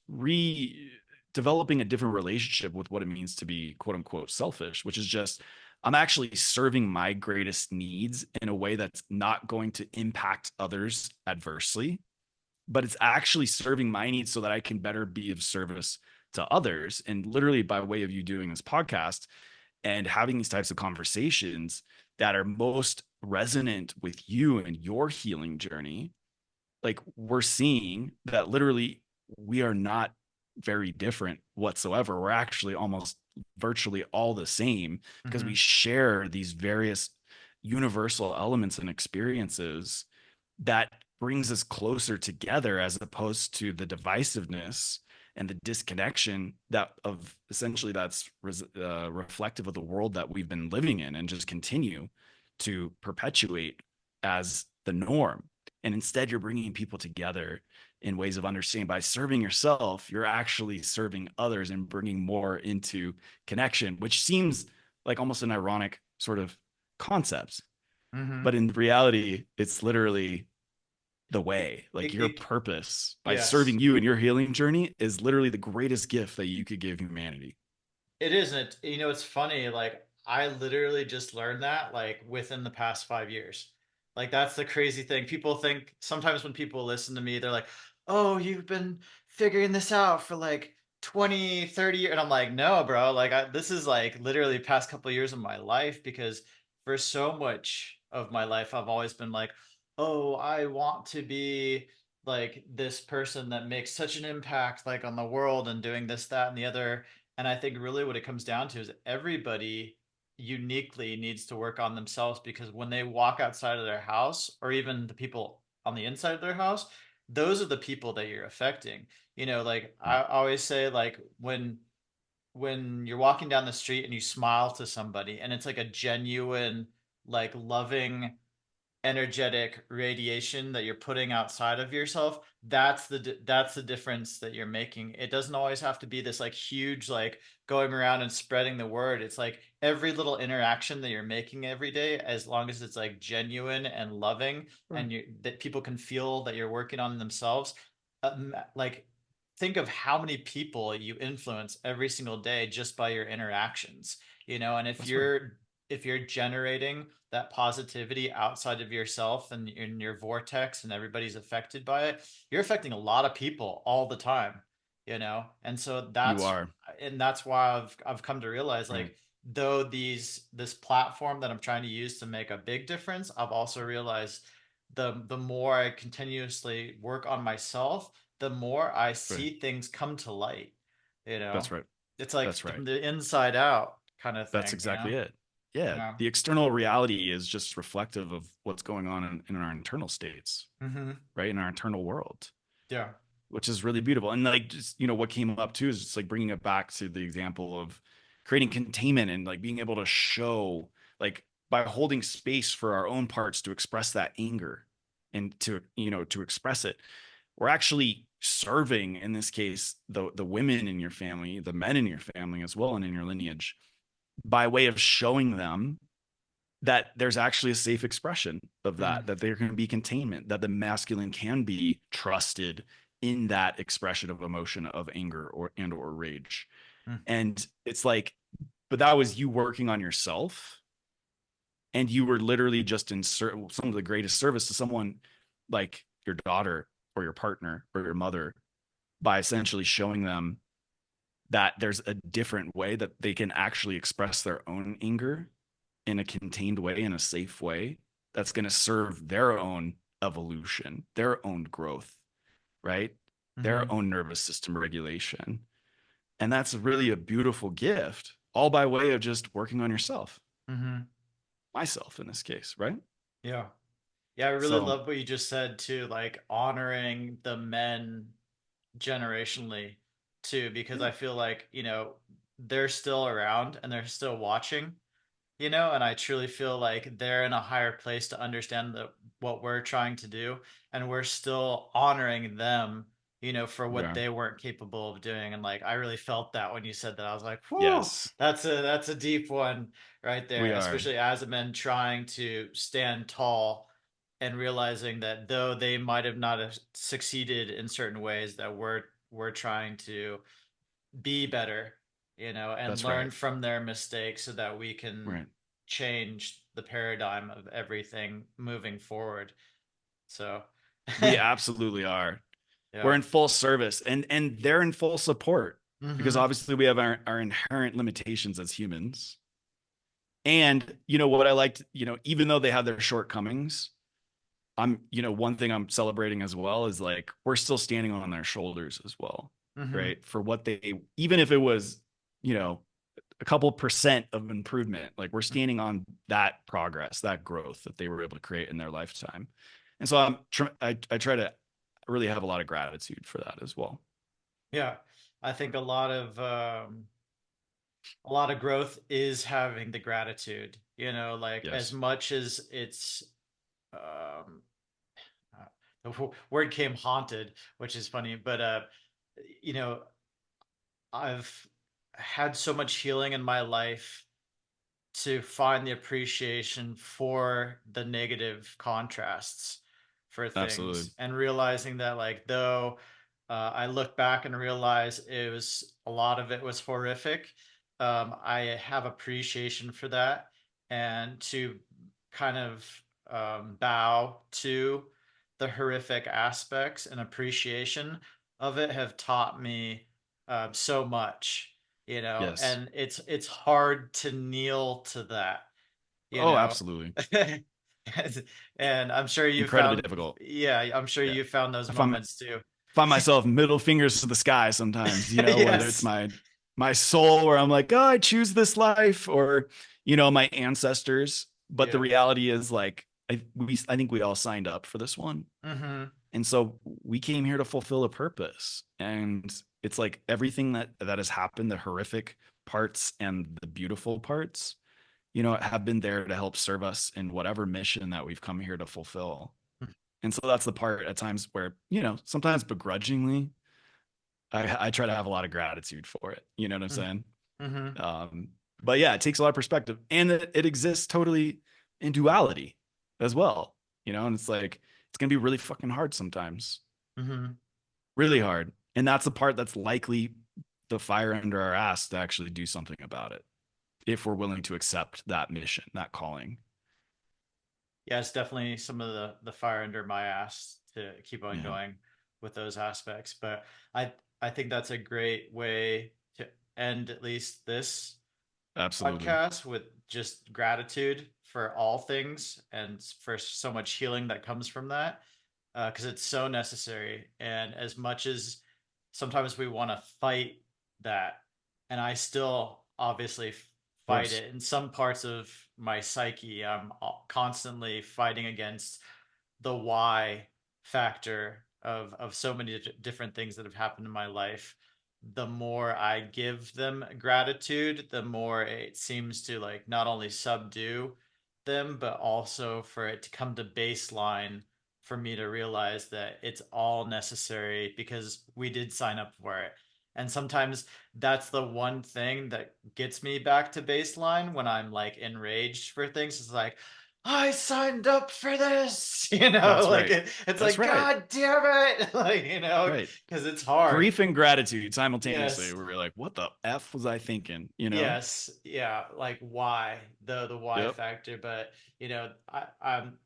developing a different relationship with what it means to be quote unquote selfish, which is just I'm actually serving my greatest needs in a way that's not going to impact others adversely, but it's actually serving my needs so that I can better be of service to others. And literally by way of you doing this podcast and having these types of conversations that are most resonant with you and your healing journey, like we're seeing that literally we are not very different whatsoever. We're actually almost virtually all the same because we Mhm. share these various universal elements and experiences that brings us closer together as opposed to the divisiveness and the disconnection that of essentially that's reflective of the world that we've been living in and just continue to perpetuate as the norm. And instead you're bringing people together in ways of understanding. By serving yourself, you're actually serving others and bringing more into connection, which seems like almost an ironic sort of concept, Mhm. but in reality it's literally the way. Like It, your it, purpose by yes. serving you in your healing journey is literally the greatest gift that you could give humanity. It isn't. It's funny. Like I literally just learned that like within the past 5 years. Like that's the crazy thing. People think sometimes when people listen to me, they're like, "Oh, you've been figuring this out for like 20, 30 years." And I'm like, "No, bro. Like this is like literally past couple of years of my life, because for so much of my life I've always been like, "Oh, I want to be like this person that makes such an impact like on the world and doing this, that, and the other." And I think really what it comes down to is everybody uniquely needs to work on themselves, because when they walk outside of their house, or even the people on the inside of their house, those are the people that you're affecting. Like Right. I always say, like when you're walking down the street and you smile to somebody and it's like a genuine, like loving, energetic radiation that you're putting outside of yourself, that's the difference that you're making. It doesn't always have to be this like huge, like going around and spreading the word. It's like every little interaction that you're making every day, as long as it's like genuine and loving, Right. and that people can feel that you're working on themselves. Like think of how many people you influence every single day just by your interactions, and if That's right. you're generating that positivity outside of yourself and in your vortex, and everybody's affected by it, you're affecting a lot of people all the time, and so You are. that's why I've come to realize, Right. like, though this platform that I'm trying to use to make a big difference, I've also realized the more I continuously work on myself, the more I Right. see things come to light, you know That's right. it's like That's right. from the inside out kind of That's thing. exactly it. Yeah, Yeah. the external reality is just reflective of what's going on in our internal states, Mm-hmm. right? In our internal world, Yeah. which is really beautiful. And like, just, what came up too is just like bringing it back to the example of creating containment and like being able to show, like, by holding space for our own parts to express that anger and to express it, we're actually serving, in this case, the women in your family, the men in your family as well, and in your lineage, by way of showing them that there's actually a safe expression of Mm-hmm. that there can be containment, that the masculine can be trusted in that expression of emotion of anger or rage. And it's like, but that was you working on yourself, and you were literally just in some of the greatest service to someone like your daughter or your partner or your mother, by essentially showing them that there's a different way that they can actually express their own anger in a contained way, in a safe way, that's going to serve their own evolution, their own growth, right? Their Mm-hmm. own nervous system regulation. And that's really a beautiful gift, all by way of just working on yourself, Mm-hmm. myself in this case, right? Yeah. Yeah, I really So, love what you just said too, like honoring the men generationally too, because yeah, I feel like, they're still around and they're still watching, and I truly feel like they're in a higher place to understand what we're trying to do, and we're still honoring them, for we what are. they weren't capable of doing. And like I really felt that when you said that. I was like, whoa, Yes, that's a deep one right there, we are. especially as a men trying to stand tall and realizing that though they might have not have succeeded in certain ways, that we're trying to be better, and That's learn right. from their mistakes so that we can Right. change the paradigm of everything moving forward. So, We absolutely are. We're yeah. in full service, and they're in full support, because Mm-hmm. obviously we have our inherent limitations as humans. And what I liked, even though they have their shortcomings, one thing I'm celebrating as well is like we're still standing on their shoulders as well, Mm-hmm. right? For what they, even if it was, you know, a couple percent of improvement, like we're standing on that progress, that growth that they were able to create in their lifetime. And so I try to really have a lot of gratitude for that as well. Yeah. I think a lot of growth is having the gratitude, like as Yes, much as it's um the word came haunted, which is funny, but you know, I've had so much healing in my life to find the appreciation for the negative contrasts for absolutely. things, and realizing that, like, though I look back and realize a lot of it was horrific, I have appreciation for that, and to kind of bow to the horrific aspects and appreciation of it have taught me so much, Yes. and it's hard to kneel to that, you Oh, know. absolutely. And I'm sure you Incredibly found, difficult. yeah, I'm sure Yeah. you found those I find moments too. find myself middle fingers to the sky sometimes, whether it's Yes. my soul where I'm like, oh, I choose this life, or my ancestors. But the Yeah. reality is like I think we all signed up for this one. Mm-hmm. And so we came here to fulfill a purpose. And it's like everything that has happened, the horrific parts and the beautiful parts, have been there to help serve us in whatever mission that we've come here to fulfill. And so that's the part at times where, sometimes begrudgingly, I try to have a lot of gratitude for it. You know what I'm saying? Mm-hmm. Um, but yeah, it takes a lot of perspective, and it exists totally in duality as well. And it's like, it's going to be really fucking hard sometimes, Mm-hmm. really hard. And that's the part that's likely the fire under our ass to actually do something about it, if we're willing to accept that mission, that calling. Yeah, it's definitely some of the fire under my ass to keep on Yeah, going with those aspects. But I think that's a great way to end at least this absolutely. podcast, with just gratitude for all things and for so much healing that comes from that, because it's so necessary. And as much as sometimes we want to fight that, and I still obviously fight course. it. In some parts of my psyche, I'm constantly fighting against the why factor of so many different things that have happened in my life. The more I give them gratitude, the more it seems to like not only subdue them, but also for it to come to baseline for me to realize that it's all necessary because we did sign up for it. And sometimes that's the one thing that gets me back to baseline when I'm like enraged for things. It's like, I signed up for this, That's like right. it's That's like, right. God damn it, like, Right. because it's hard. Grief and gratitude simultaneously. Yes. We're like, what the F was I thinking? You know? Yes, yeah, like why the why Yep. factor, but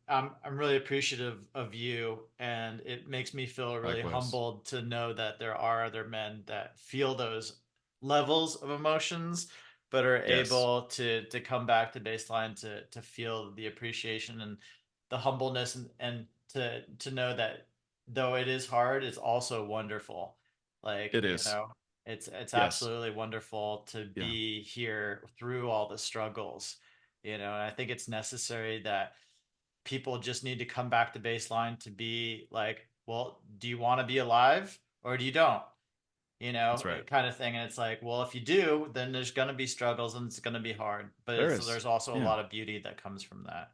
I'm really appreciative of you, and it makes me feel really Likewise. humbled to know that there are other men that feel those levels of emotions, but are Yes. able to come back to baseline to feel the appreciation and the humbleness, and to know that though it is hard, it's also wonderful. Like, It is. it's Yes. absolutely wonderful to Yeah. be here through all the struggles, and I think it's necessary that people just need to come back to baseline to be like, well, do you want to be alive or do you don't? That's right. Kind of thing. And it's like, well, if you do, then there's going to be struggles and it's going to be hard, but There is. there's also a Yeah. lot of beauty that comes from that.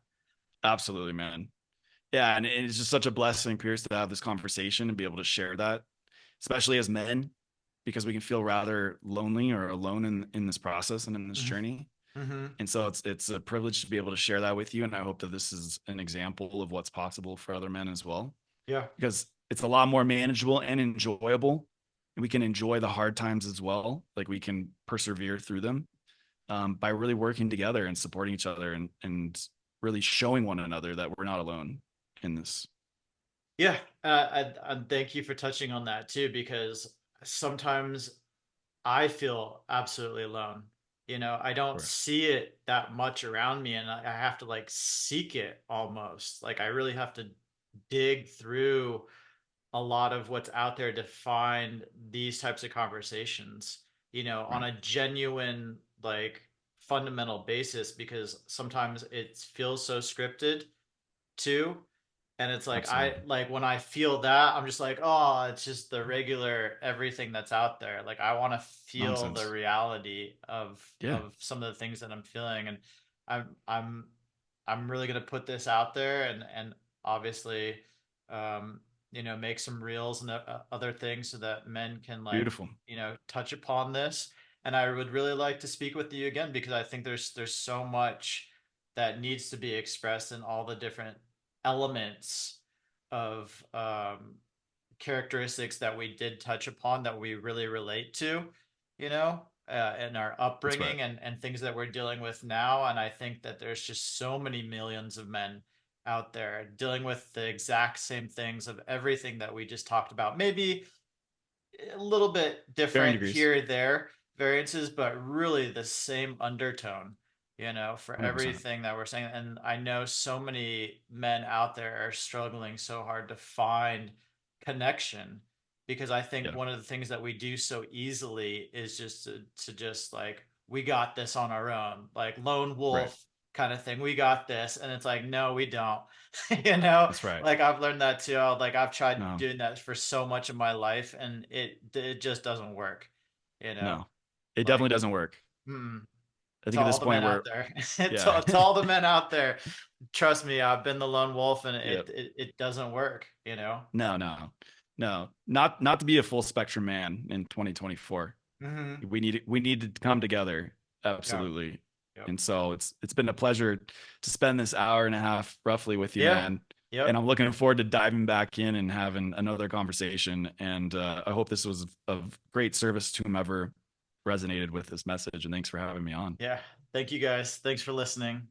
Absolutely, man. Yeah. And it's just such a blessing, Pierce, to have this conversation and be able to share that, especially as men, because we can feel rather lonely or alone in this process and in this Hmm. journey. Hmm. And so it's a privilege to be able to share that with you. And I hope that this is an example of what's possible for other men as well, Yeah. because it's a lot more manageable and enjoyable. And we can enjoy the hard times as well. Like we can persevere through them by really working together and supporting each other and really showing one another that we're not alone in this. Yeah, and thank you for touching on that too, because sometimes I feel absolutely alone. I Of don't course. see it that much around me, and I have to like seek it almost. Like I really have to dig through a lot of what's out there to find these types of conversations, on Right. a genuine, like fundamental basis, because sometimes it feels so scripted too. And it's like I Absolutely. like when I feel that, I'm just like, oh, it's just the regular everything that's out there. Like I want to feel the Nonsense. reality of Yeah. some of the things that I'm feeling. And I'm I'm I'm really gonna put this out there, and obviously, um, make some reels and other things so that men can like, Beautiful. touch upon this. And I would really like to speak with you again because I think there's so much that needs to be expressed in all the different elements of characteristics that we did touch upon that we really relate to, in our That's right. upbringing, and things that we're dealing with now. And I think that there's just so many millions of men out there dealing with the exact same things of everything that we just talked about. Maybe a little bit Varying different degrees. here or there variances, but really the same undertone, for 100%. everything that we're saying. And I know so many men out there are struggling so hard to find connection, because I think Yeah. one of the things that we do so easily is just to just like, we got this on our own, like lone Right. wolf kind of thing. We got this. And it's like, no, we don't. you know That's right. like I've learned that too. Like I've tried No, doing that for so much of my life, and it just doesn't work. You know, no, it definitely like, doesn't work. mm, I to think at all this the point men out we're, there, yeah, to all the men out there, trust me, I've been the lone wolf, and yeah, it doesn't work. no, no, no, not to be a full spectrum man in 2024. Hmm. We need to come together. Yeah. Absolutely. Yep. And so it's been a pleasure to spend this hour and a half roughly with you, Yeah. man. And Yep. I'm looking forward to diving back in and having another conversation. And I hope this was of great service to whomever resonated with this message. And thanks for having me on. Yeah. Thank you guys. Thanks for listening.